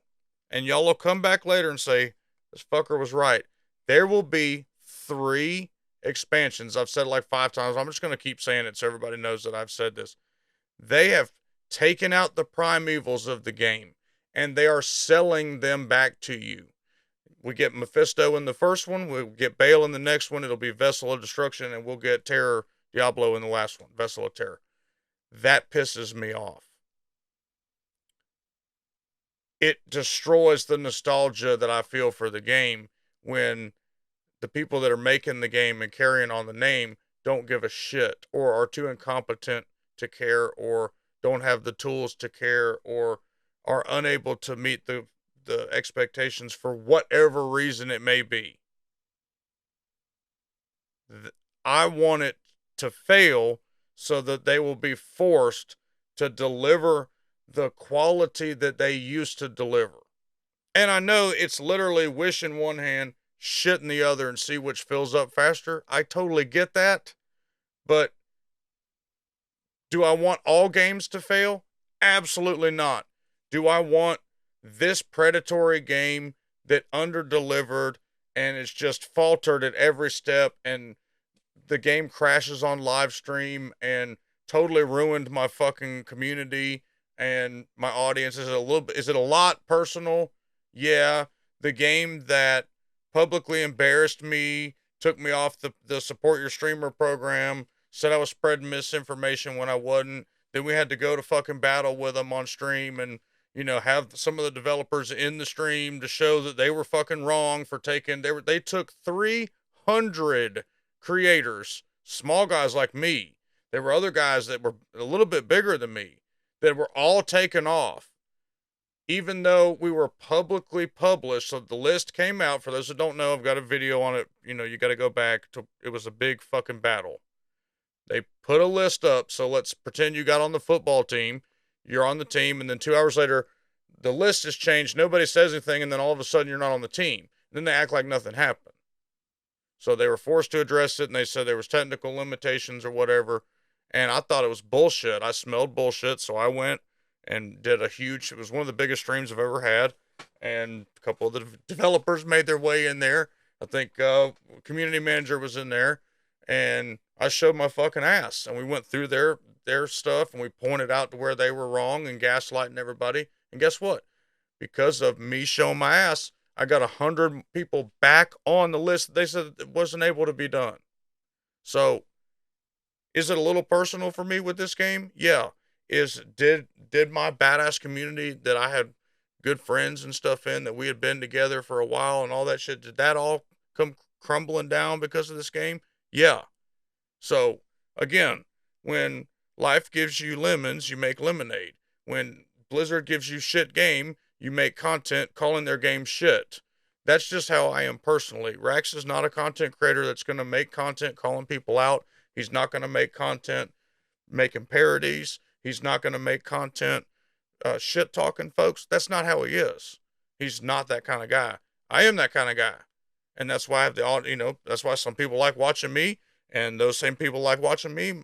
and y'all will come back later and say, this fucker was right. There will be 3 expansions. I've said it like 5 times. I'm just going to keep saying it so everybody knows that I've said this. They have taken out the primevals of the game, and they are selling them back to you. We get Mephisto in the first one. We'll get Baal in the next one. It'll be Vessel of Destruction, and we'll get Terror Diablo in the last one, Vessel of Terror. That pisses me off. It destroys the nostalgia that I feel for the game when the people that are making the game and carrying on the name don't give a shit or are too incompetent to care or don't have the tools to care or are unable to meet the expectations for whatever reason it may be. I want it to fail so that they will be forced to deliver the quality that they used to deliver. And I know it's literally wish in one hand, shit in the other, and see which fills up faster. I totally get that. But do I want all games to fail? Absolutely not. Do I want this predatory game that underdelivered and it's just faltered at every step and the game crashes on live stream and totally ruined my fucking community and my audience? Is it a lot personal? Yeah. The game that publicly embarrassed me, took me off the support your streamer program, said I was spreading misinformation when I wasn't. Then we had to go to fucking battle with them on stream and, have some of the developers in the stream to show that they were fucking wrong for taking, they took 300 creators, small guys like me. There were other guys that were a little bit bigger than me that were all taken off, even though we were publicly published. So the list came out. For those that don't know, I've got a video on it. You got to go back to, it was a big fucking battle. They put a list up. So let's pretend you got on the football team. You're on the team. And then 2 hours later, the list has changed. Nobody says anything. And then all of a sudden you're not on the team. And then they act like nothing happened. So they were forced to address it, and they said there was technical limitations or whatever. And I thought it was bullshit. I smelled bullshit, so I went and did it was one of the biggest streams I've ever had. And a couple of the developers made their way in there. I think community manager was in there, and I showed my fucking ass. And we went through their stuff, and we pointed out to where they were wrong and gaslighting everybody. And guess what? Because of me showing my ass, I got 100 people back on the list. They said it wasn't able to be done. So, is it a little personal for me with this game? Yeah. Did my badass community that I had good friends and stuff in, that we had been together for a while and all that shit, did that all come crumbling down because of this game? Yeah. So, again, when life gives you lemons, you make lemonade. When Blizzard gives you shit game, you make content calling their game shit. That's just how I am personally. Rax is not a content creator that's going to make content calling people out. He's not going to make content making parodies. He's not going to make content shit talking folks. That's not how he is. He's not that kind of guy. I am that kind of guy. And that's why I have that's why some people like watching me, and those same people like watching me,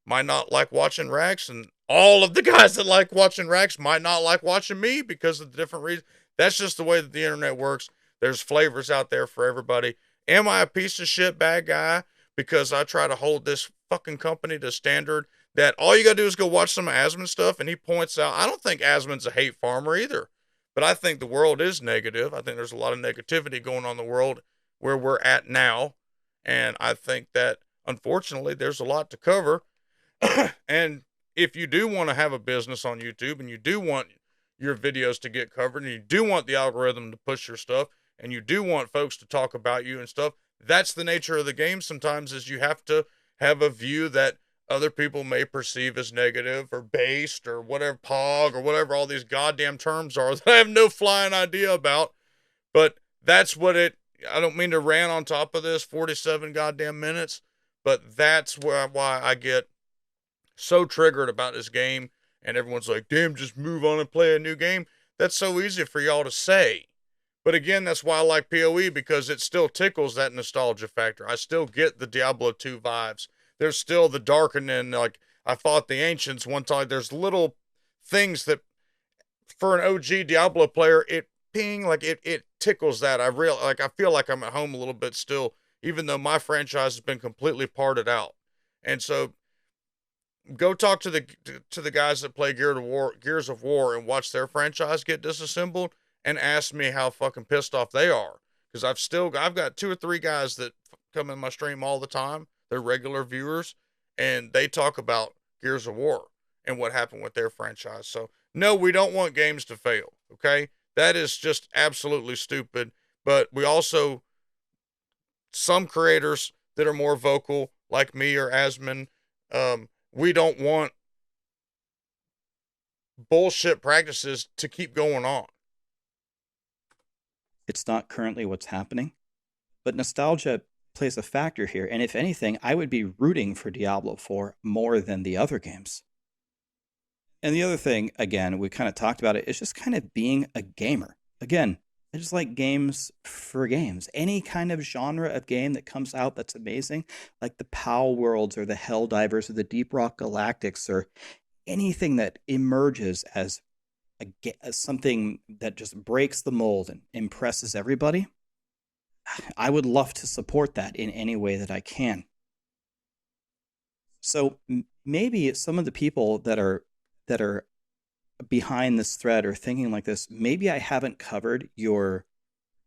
might not like watching Rax, and all of the guys that like watching Rax might not like watching me because of the different reasons. That's just the way that the internet works. There's flavors out there for everybody. Am I a piece of shit bad guy because I try to hold this fucking company to standard that all you gotta do is go watch some of Asmon's stuff? And he points out, I don't think Asmon's a hate farmer either, but I think the world is negative. I think there's a lot of negativity going on in the world where we're at now. And I think that, unfortunately, there's a lot to cover. And if you do want to have a business on YouTube and you do want your videos to get covered and you do want the algorithm to push your stuff, and you do want folks to talk about you and stuff, that's the nature of the game sometimes, is you have to have a view that other people may perceive as negative or based or whatever, pog or whatever all these goddamn terms are that I have no flying idea about. But that's what I don't mean to rant on top of this 47 goddamn minutes, but that's why I get so triggered about this game. And everyone's like, damn, just move on and play a new game. That's so easy for y'all to say. But again, that's why I like PoE, because it still tickles that nostalgia factor. I still get the Diablo 2 vibes. There's still the darkening, like I fought the ancients one time. There's little things that for an OG Diablo player, it tickles that. I feel like I'm at home a little bit still, even though my franchise has been completely parted out. And so go talk to the guys that play Gears of War and watch their franchise get disassembled, and ask me how fucking pissed off they are. Because I've got 2 or 3 guys that come in my stream all the time. They're regular viewers, and they talk about Gears of War and what happened with their franchise. So no, we don't want games to fail. Okay, that is just absolutely stupid. But we also, some creators that are more vocal, like me or Asmon, we don't want bullshit practices to keep going on. It's not currently what's happening, but nostalgia plays a factor here. And if anything, I would be rooting for Diablo 4 more than the other games. And the other thing, again, we kind of talked about it, is just kind of being a gamer. Again, I just like games for games. Any kind of genre of game that comes out that's amazing, like the POW Worlds or the Helldivers or the Deep Rock Galactics, or anything that emerges as something that just breaks the mold and impresses everybody, I would love to support that in any way that I can. So maybe some of the people that are behind this thread are thinking like this, maybe I haven't covered your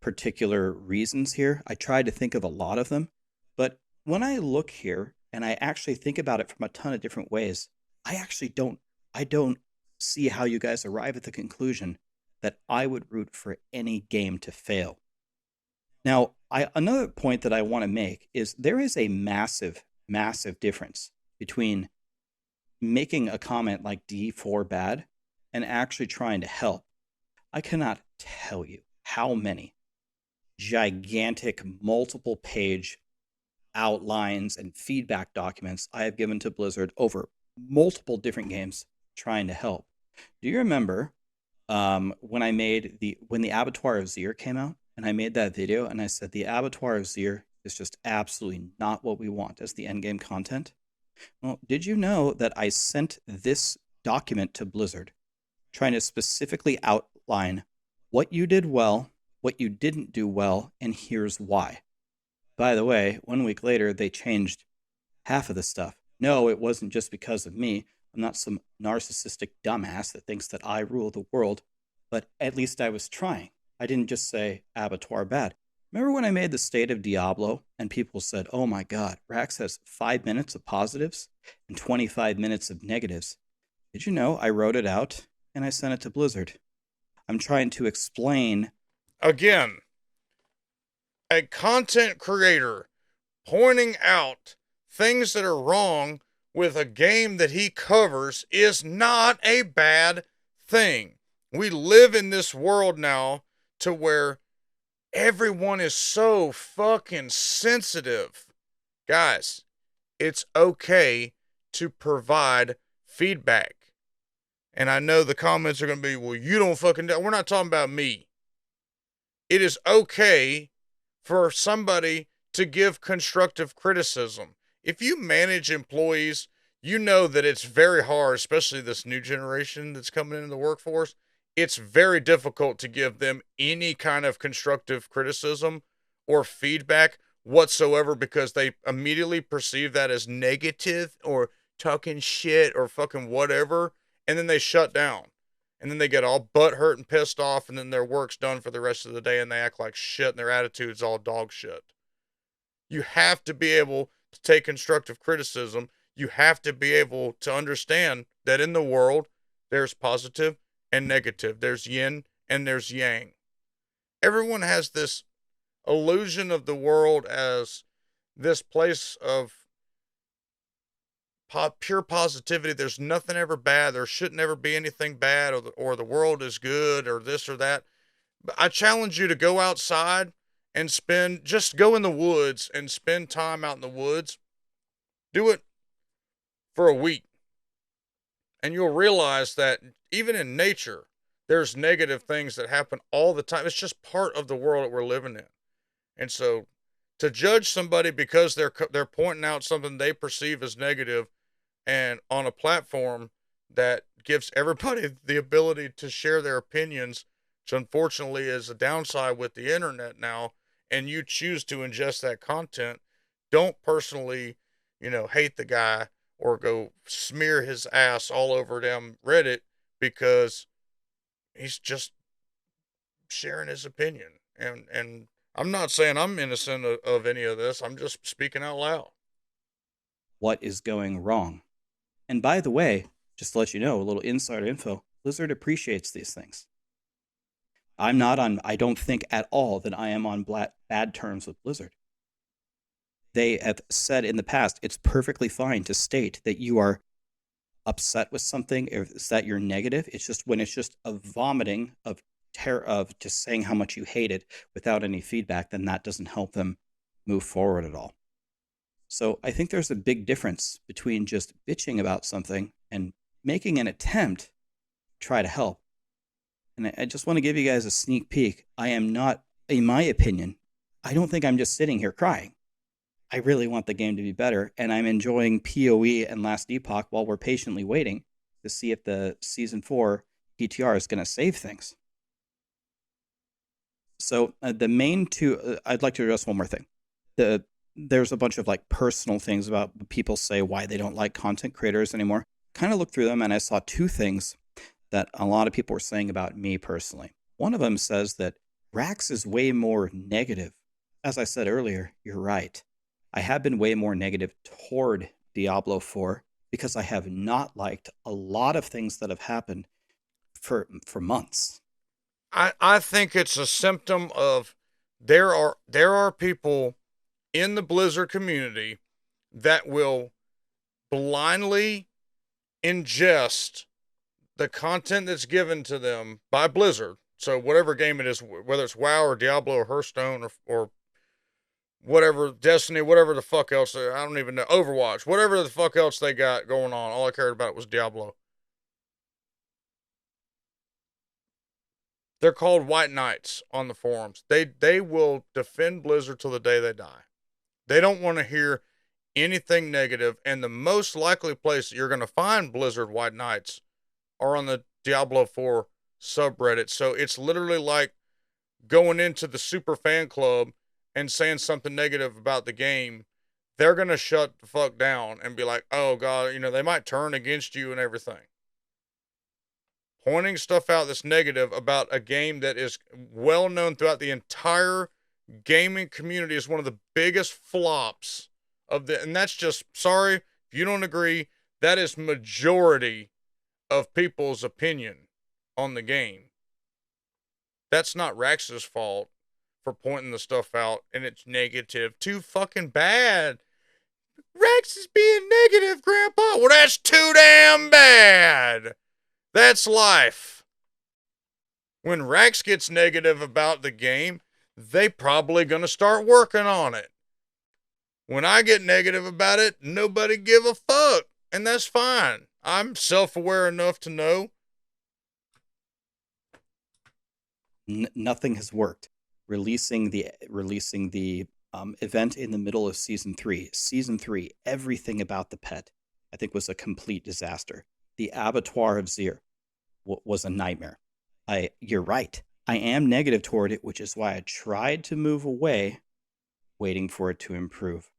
particular reasons here. I tried to think of a lot of them, but when I look here and I actually think about it from a ton of different ways, I don't see how you guys arrive at the conclusion that I would root for any game to fail. Now, another point that I want to make is there is a massive, massive difference between making a comment like D4 bad and actually trying to help. I cannot tell you how many gigantic multiple page outlines and feedback documents I have given to Blizzard over multiple different games trying to help. Do you remember when the Abattoir of Zir came out, and I made that video and I said the Abattoir of Zir is just absolutely not what we want as the endgame content? Well, did you know that I sent this document to Blizzard trying to specifically outline what you did well, what you didn't do well, and here's why? By the way, 1 week later, they changed half of the stuff. No, it wasn't just because of me. I'm not some narcissistic dumbass that thinks that I rule the world, but at least I was trying. I didn't just say Abattoir bad. Remember when I made the state of Diablo and people said, oh my God, Rax has 5 minutes of positives and 25 minutes of negatives? Did you know I wrote it out and I sent it to Blizzard? I'm trying to explain. Again, a content creator pointing out things that are wrong with a game that he covers is not a bad thing. We live in this world now to where everyone is so fucking sensitive. Guys, it's okay to provide feedback. And I know the comments are going to be, well, you don't fucking know. We're not talking about me. It is okay for somebody to give constructive criticism. If you manage employees, you know that it's very hard, especially this new generation that's coming into the workforce. It's very difficult to give them any kind of constructive criticism or feedback whatsoever, because they immediately perceive that as negative or talking shit or fucking whatever, and then they shut down. And then they get all butthurt and pissed off, and then their work's done for the rest of the day, and they act like shit, and their attitude's all dog shit. You have to be able to take constructive criticism. You have to be able to understand that in the world, there's positive and negative. There's yin and there's yang. everyone has this illusion of the world as this place of pure positivity. There's nothing ever bad. There shouldn't ever be anything bad, or the world is good, or this or that. But I challenge you to go outside and just go in the woods and spend time out in the woods. Do it for a week. And you'll realize that even in nature, there's negative things that happen all the time. It's just part of the world that we're living in. And so to judge somebody because they're pointing out something they perceive as negative, and on a platform that gives everybody the ability to share their opinions, which unfortunately is a downside with the internet now, and you choose to ingest that content, don't personally, hate the guy or go smear his ass all over them Reddit because he's just sharing his opinion. And I'm not saying I'm innocent of any of this. I'm just speaking out loud. What is going wrong? And by the way, just to let you know, a little insider info, Blizzard appreciates these things. I don't think at all that I am on bad terms with Blizzard. They have said in the past, it's perfectly fine to state that you are upset with something, or that you're negative. It's just when it's just a vomiting of terror, of just saying how much you hate it without any feedback, then that doesn't help them move forward at all. So I think there's a big difference between just bitching about something and making an attempt to try to help. And I just want to give you guys a sneak peek. I am not, in my opinion, I don't think I'm just sitting here crying. I really want the game to be better, and I'm enjoying PoE and Last Epoch while we're patiently waiting to see if the Season 4 PTR is going to save things. So the main two, I'd like to address one more thing. There's a bunch of like personal things about people say why they don't like content creators anymore. Kind of looked through them and I saw two things that a lot of people were saying about me personally. One of them says that Rax is way more negative. As I said earlier, you're right. I have been way more negative toward Diablo 4 because I have not liked a lot of things that have happened for months. I think it's a symptom of there are people in the Blizzard community that will blindly ingest the content that's given to them by Blizzard. So whatever game it is, whether it's WoW or Diablo or Hearthstone or whatever, Destiny, whatever the fuck else, I don't even know, Overwatch, whatever the fuck else they got going on, all I cared about was Diablo. They're called White Knights on the forums. They will defend Blizzard till the day they die. They don't want to hear anything negative, and the most likely place that you're going to find Blizzard White Knights are on the Diablo 4 subreddit. So it's literally like going into the super fan club and saying something negative about the game. They're going to shut the fuck down and be like, oh God, they might turn against you and everything. Pointing stuff out that's negative about a game that is well known throughout the entire gaming community is one of the biggest flops and that's just, sorry if you don't agree, that is majority of people's opinion on the game. That's not Rax's fault for pointing the stuff out and it's negative. Too fucking bad. Rax is being negative, Grandpa. Well, that's too damn bad. That's life. When Rax gets negative about the game, they probably gonna start working on it. When I get negative about it, nobody give a fuck, and that's fine. I'm self-aware enough to know. Nothing has worked. Releasing the event in the middle of season 3. Season 3, everything about the pet, I think, was a complete disaster. The abattoir of Zir was a nightmare. You're right. I am negative toward it, which is why I tried to move away, waiting for it to improve.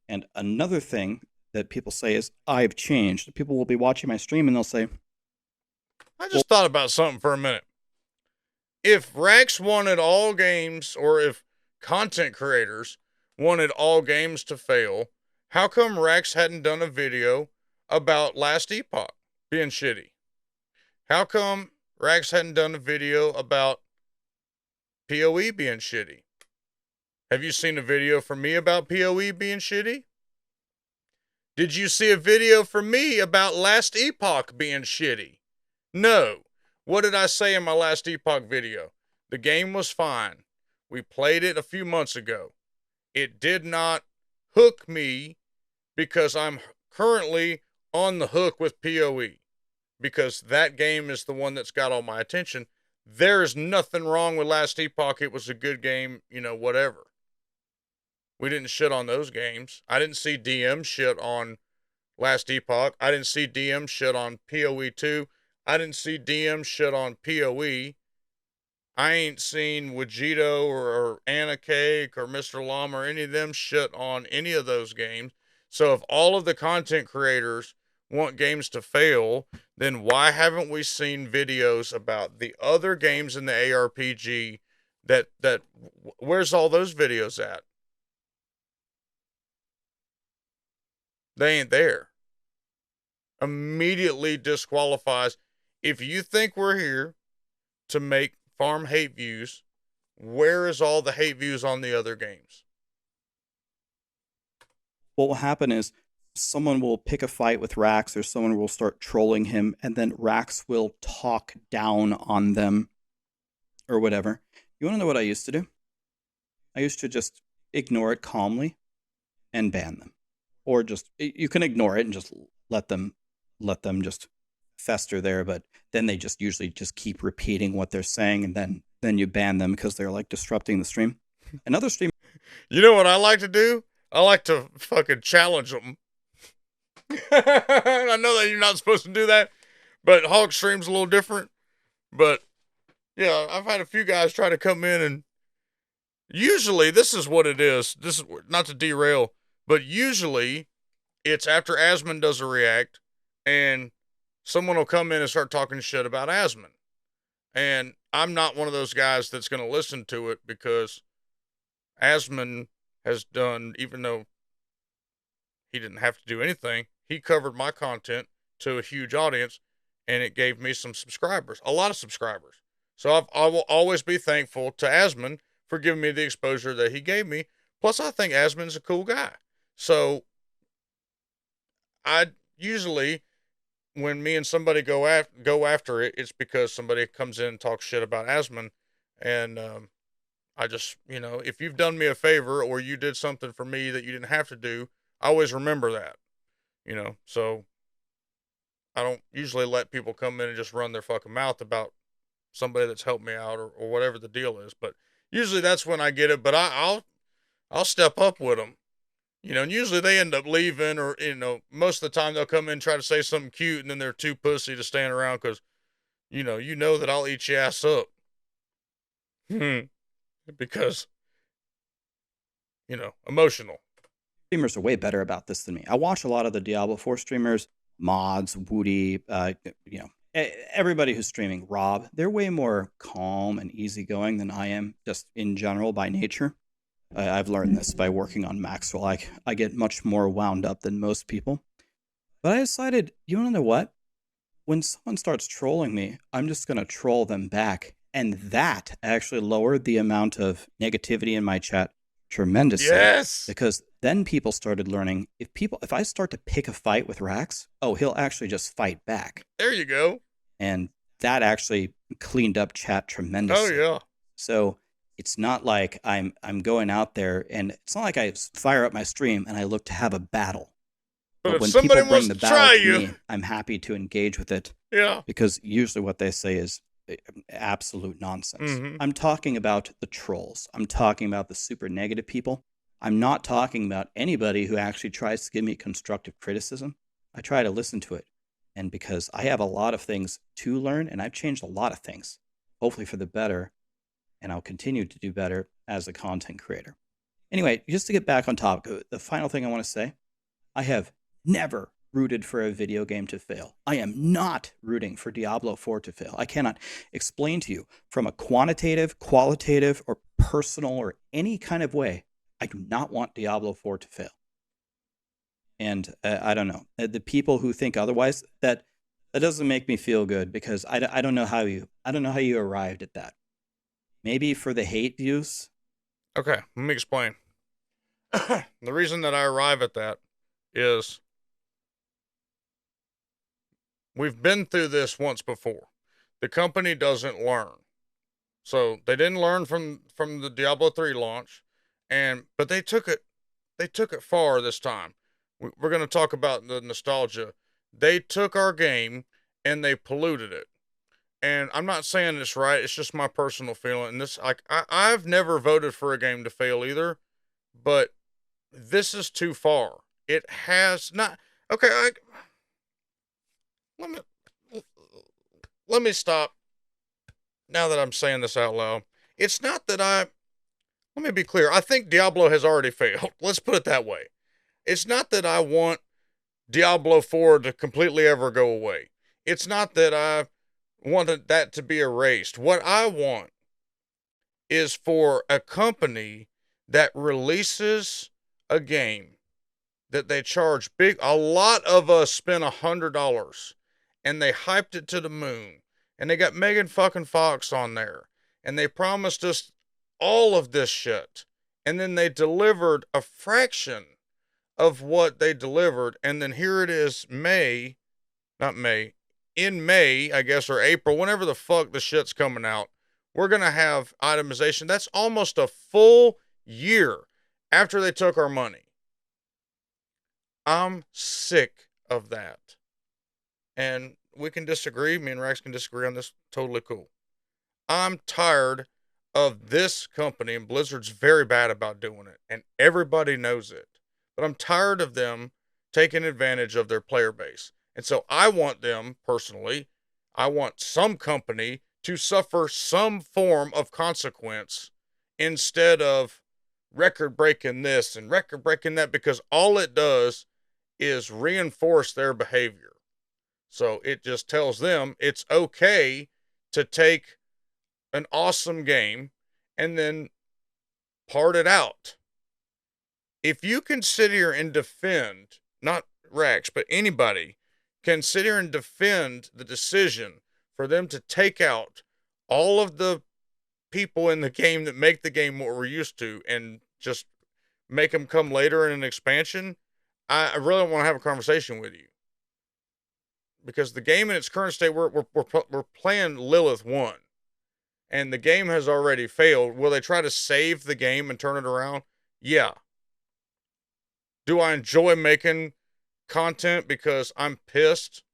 And another thing that people say is, I've changed. People will be watching my stream and they'll say, I just thought about something for a minute. If Rax wanted all games, or if content creators wanted all games to fail, how come Rax hadn't done a video about Last Epoch being shitty? How come Rax hadn't done a video about PoE being shitty. Have you seen a video from me about PoE being shitty? Did you see a video from me about Last Epoch being shitty? No. What did I say in my Last Epoch video? The game was fine. We played it a few months ago. It did not hook me because I'm currently on the hook with PoE. Because that game is the one that's got all my attention. There is nothing wrong with Last Epoch. It was a good game, whatever. We didn't shit on those games. I didn't see DM shit on Last Epoch. I didn't see DM shit on PoE 2. I didn't see DM shit on PoE. I ain't seen Vegito or Anna Cake or Mr. Llama or any of them shit on any of those games. So if all of the content creators want games to fail, then why haven't we seen videos about the other games in the ARPG that where's all those videos at? They ain't there. Immediately disqualifies. If you think we're here to make farm hate views, where is all the hate views on the other games? What will happen is someone will pick a fight with Rax, or someone will start trolling him, and then Rax will talk down on them or whatever. You want to know what I used to do? I used to just ignore it calmly and ban them. Or just, you can ignore it and just let them just fester there, but then they just usually just keep repeating what they're saying, and then you ban them because they're like disrupting the stream. Another stream. You know what I like to do? I like to fucking challenge them. I know that you're not supposed to do that, but Hawg stream's a little different. But yeah, I've had a few guys try to come in, and usually this is what it is. This is not to derail, but usually it's after Asmon does a react, and someone will come in and start talking shit about Asmon. And I'm not one of those guys that's going to listen to it, because Asmon has done, even though he didn't have to do anything, he covered my content to a huge audience, and it gave me some subscribers, a lot of subscribers. So I will always be thankful to Asmon for giving me the exposure that he gave me. Plus, I think Asmon's a cool guy. So I usually, when me and somebody go after it, it's because somebody comes in and talks shit about Asmon, and I just, if you've done me a favor or you did something for me that you didn't have to do, I always remember that, so I don't usually let people come in and just run their fucking mouth about somebody that's helped me out, or whatever the deal is. But usually that's when I get it, but I'll step up with them, and usually they end up leaving, or, most of the time they'll come in and try to say something cute, and then they're too pussy to stand around because, you know that I'll eat your ass up. Because, emotional. Streamers are way better about this than me. I watch a lot of the Diablo 4 streamers, mods, Woody, everybody who's streaming, Rob. They're way more calm and easygoing than I am, just in general by nature. I've learned this by working on Maxwell. I get much more wound up than most people. But I decided, you want to know what? When someone starts trolling me, I'm just going to troll them back. And that actually lowered the amount of negativity in my chat tremendously. Yes! Because then people started learning, if I start to pick a fight with Rax, he'll actually just fight back. There you go. And that actually cleaned up chat tremendously. Oh, yeah. So it's not like I'm going out there, and it's not like I fire up my stream and I look to have a battle. But when somebody people bring the battle try to me, I'm happy to engage with it. Yeah. Because usually what they say is absolute nonsense. Mm-hmm. I'm talking about the trolls. I'm talking about the super negative people. I'm not talking about anybody who actually tries to give me constructive criticism. I try to listen to it. And because I have a lot of things to learn, and I've changed a lot of things, hopefully for the better, and I'll continue to do better as a content creator. Anyway, just to get back on topic, the final thing I want to say, I have never rooted for a video game to fail. I am not rooting for Diablo 4 to fail. I cannot explain to you from a quantitative, qualitative, or personal or any kind of way, I do not want Diablo 4 to fail. And I don't know. The people who think otherwise, that doesn't make me feel good, because I don't know how you arrived at that. Maybe for the hate views. Okay, let me explain. The reason that I arrive at that is we've been through this once before. The company doesn't learn. So they didn't learn from the Diablo 3 launch, but they took it far this time. We're going to talk about the nostalgia. They took our game and they polluted it. And I'm not saying it's right. It's just my personal feeling. And this, like, I've never voted for a game to fail either, but this is too far. It has not. Okay, let me let me stop. Now that I'm saying this out loud, it's not that I. Let me be clear. I think Diablo has already failed. Let's put it that way. It's not that I want Diablo 4 to completely ever go away. It's not that I wanted that to be erased. What I want is for a company that releases a game that they charge big. A lot of us spent $100 and they hyped it to the moon. And they got Megan fucking Fox on there. And they promised us all of this shit. And then they delivered a fraction of what they delivered. And then here it is, in May, I guess, or April, whenever the fuck the shit's coming out, we're going to have itemization. That's almost a full year after they took our money. I'm sick of that. And we can disagree. Me and Rex can disagree on this. Totally cool. I'm tired of this company, and Blizzard's very bad about doing it, and everybody knows it. But I'm tired of them taking advantage of their player base. And so I want them, personally, I want some company to suffer some form of consequence instead of record breaking this and record breaking that, because all it does is reinforce their behavior. So it just tells them it's okay to take an awesome game and then part it out. If you can sit here and defend, not Rex, but anybody can sit here and defend the decision for them to take out all of the people in the game that make the game what we're used to and just make them come later in an expansion, I really don't want to have a conversation with you. Because the game in its current state, we're playing Lilith 1. And the game has already failed. Will they try to save the game and turn it around? Yeah. Do I enjoy making content because I'm pissed?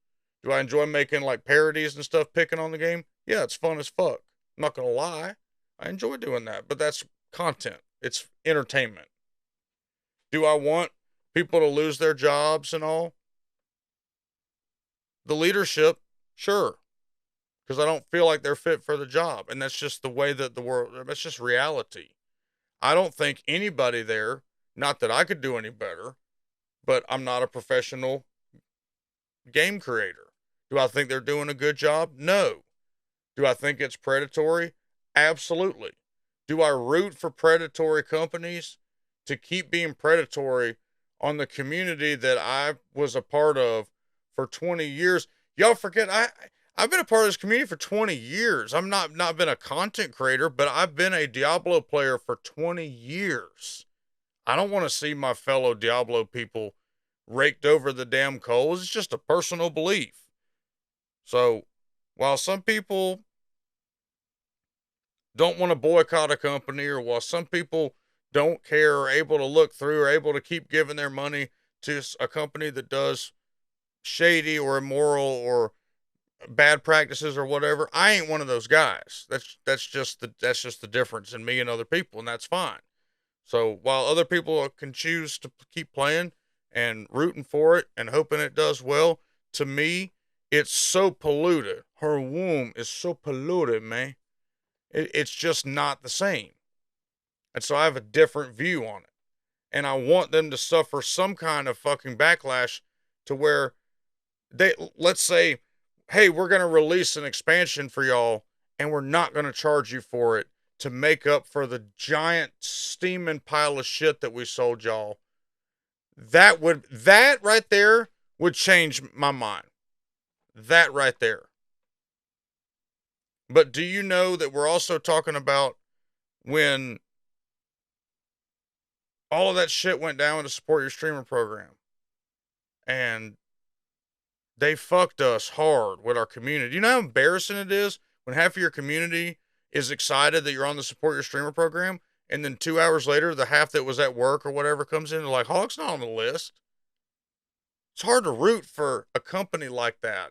Do I enjoy making like parodies and stuff picking on the game? Yeah, it's fun as fuck. I'm not gonna lie. I enjoy doing that, but that's content. It's entertainment. Do I want people to lose their jobs and all? The leadership, sure. Because I don't feel like they're fit for the job. And that's just the way that the world, that's just reality. I don't think anybody there, not that I could do any better, but I'm not a professional game creator. Do I think they're doing a good job? No. Do I think it's predatory? Absolutely. Do I root for predatory companies to keep being predatory on the community that I was a part of for 20 years? Y'all forget, I've been a part of this community for 20 years. I'm not been a content creator, but I've been a Diablo player for 20 years. I don't want to see my fellow Diablo people raked over the damn coals. It's just a personal belief. So, while some people don't want to boycott a company, or while some people don't care or able to look through or able to keep giving their money to a company that does shady or immoral or bad practices or whatever, I ain't one of those guys. That's just the difference in me and other people, and that's fine. So while other people can choose to keep playing and rooting for it and hoping it does well, to me, it's so polluted. Her womb is so polluted, man. It's just not the same. And so I have a different view on it. And I want them to suffer some kind of fucking backlash to where let's say, hey, we're going to release an expansion for y'all and we're not going to charge you for it to make up for the giant steaming pile of shit that we sold y'all. That right there would change my mind. That right there. But do you know that we're also talking about when all of that shit went down to support your streamer program. And they fucked us hard with our community. You know how embarrassing it is when half of your community is excited that you're on the support your streamer program, and then 2 hours later, the half that was at work or whatever comes in and like, Hawg's not on the list. It's hard to root for a company like that.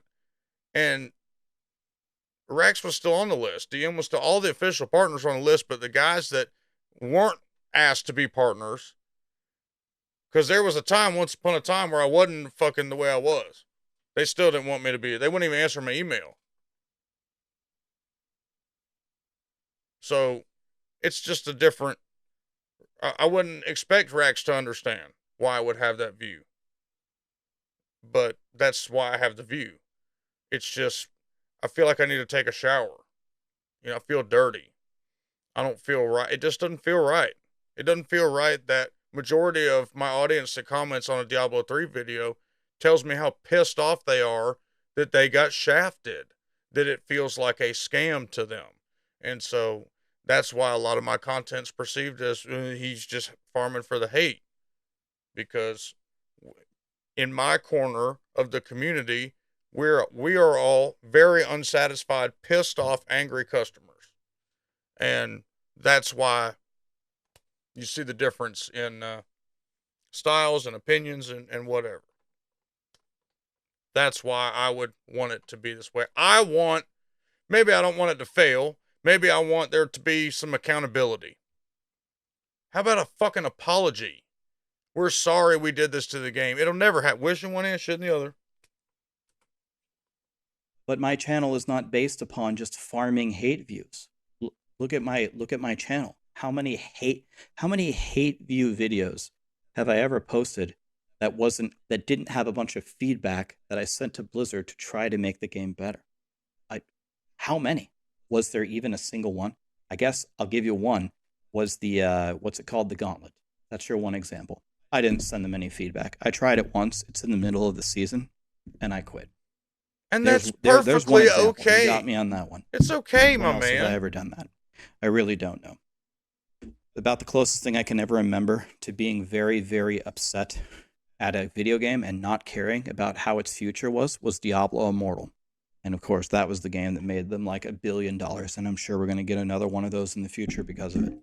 And Rex was still on the list. DM was still, all the official partners were on the list, but the guys that weren't asked to be partners, because there was a time, once upon a time, where I wasn't fucking the way I was. They still didn't want me to be. They wouldn't even answer my email. So it's just a different. I wouldn't expect Rex to understand why I would have that view. But that's why I have the view. It's just, I feel like I need to take a shower. You know, I feel dirty. I don't feel right. It just doesn't feel right. It doesn't feel right that majority of my audience that comments on a Diablo 3 video tells me how pissed off they are that they got shafted, that it feels like a scam to them. And so that's why a lot of my content's perceived as he's just farming for the hate. Because in my corner of the community, we are all very unsatisfied, pissed off, angry customers. And that's why you see the difference in styles and opinions and whatever. That's why I would want it to be this way. Maybe I don't want it to fail. Maybe I want there to be some accountability. How about a fucking apology? We're sorry we did this to the game. It'll never happen. Wishing one hand, shitting the other. But my channel is not based upon just farming hate views. Look at my channel. How many hate view videos have I ever posted that didn't have a bunch of feedback that I sent to Blizzard to try to make the game better? How many? Was there even a single one? I guess I'll give you one. Was the what's it called? The Gauntlet. That's your one example. I didn't send them any feedback. I tried it once. It's in the middle of the season, and I quit. And that's perfectly okay. You got me on that one. It's okay, when my else man. Have I ever done that? I really don't know. About the closest thing I can ever remember to being very, very upset at a video game and not caring about how its future was Diablo Immortal. And of course, that was the game that made them like $1 billion. And I'm sure we're going to get another one of those in the future because of it.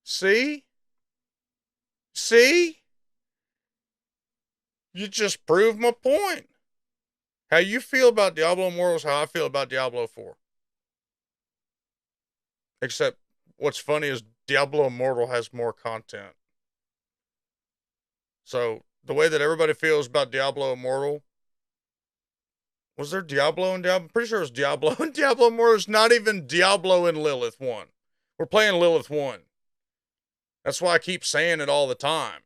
See? See? You just proved my point. How you feel about Diablo Immortal is how I feel about Diablo 4. Except what's funny is Diablo Immortal has more content. So the way that everybody feels about Diablo Immortal, was there Diablo in Diablo? I'm pretty sure it was Diablo in Diablo Immortal. It's not even Diablo in Lilith 1. We're playing Lilith 1. That's why I keep saying it all the time.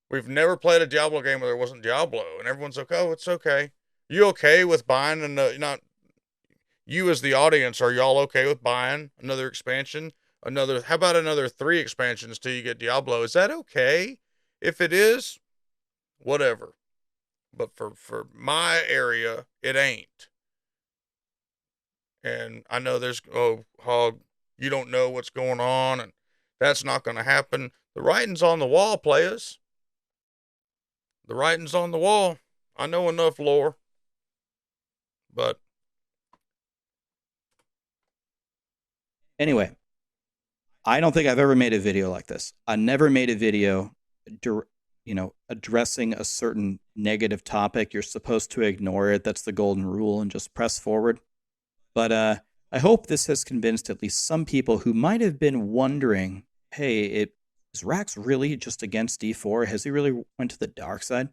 We've never played a Diablo game where there wasn't Diablo, and everyone's like, oh, it's okay. You okay with buying not you as the audience, are y'all okay with buying another expansion? How about another 3 expansions till you get Diablo? Is that okay? If it is, whatever. But for my area, it ain't. And I know there's, Hawg, you don't know what's going on, and that's not going to happen. The writing's on the wall, players. The writing's on the wall. I know enough lore. But anyway, I don't think I've ever made a video like this. I never made a video, addressing a certain negative topic. You're supposed to ignore it. That's the golden rule and just press forward. But I hope this has convinced at least some people who might have been wondering, hey, is Rax really just against D4? Has he really went to the dark side?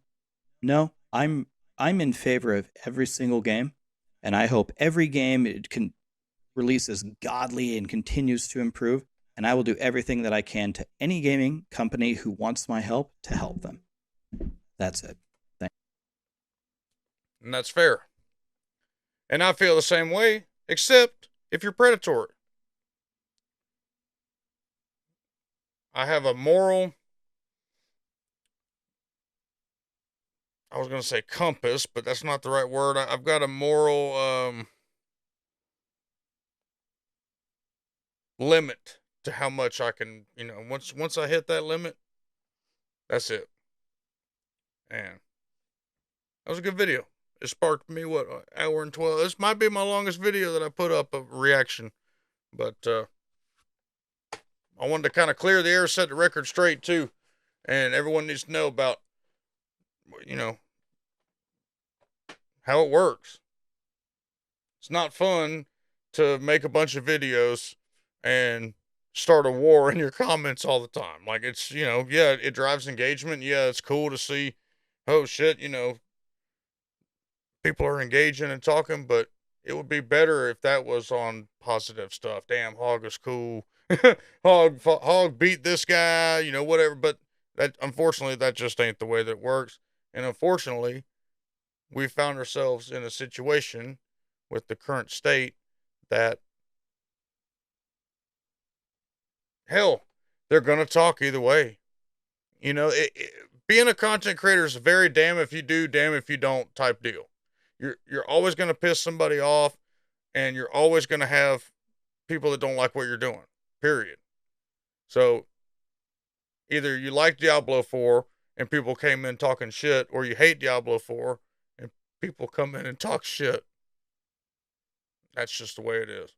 No, I'm in favor of every single game, and I hope every game it can releases godly and continues to improve, and I will do everything that I can to any gaming company who wants my help to help them. That's it. Thanks. And that's fair. And I feel the same way, except if you're predatory. I have a moral, I was going to say compass, but that's not the right word. I've got a moral limit to how much I can, once I hit that limit, that's it. And that was a good video. It sparked me, what, an hour and 12. This might be my longest video that I put up of reaction. But I wanted to kind of clear the air, set the record straight, too. And everyone needs to know about, how it works. It's not fun to make a bunch of videos and start a war in your comments all the time. Like, it's, yeah, it drives engagement. Yeah, it's cool to see, oh shit, people are engaging and talking, but it would be better if that was on positive stuff. Damn, Hawg is cool. Hawg beat this guy, whatever. But that, unfortunately, that just ain't the way that it works. And unfortunately, we found ourselves in a situation with the current state that, hell, they're gonna talk either way. Being a content creator is a very damn if you do, damn if you don't type deal. You're always gonna piss somebody off, and you're always gonna have people that don't like what you're doing. Period. So either you like Diablo 4 and people came in talking shit, or you hate Diablo 4 and people come in and talk shit. That's just the way it is.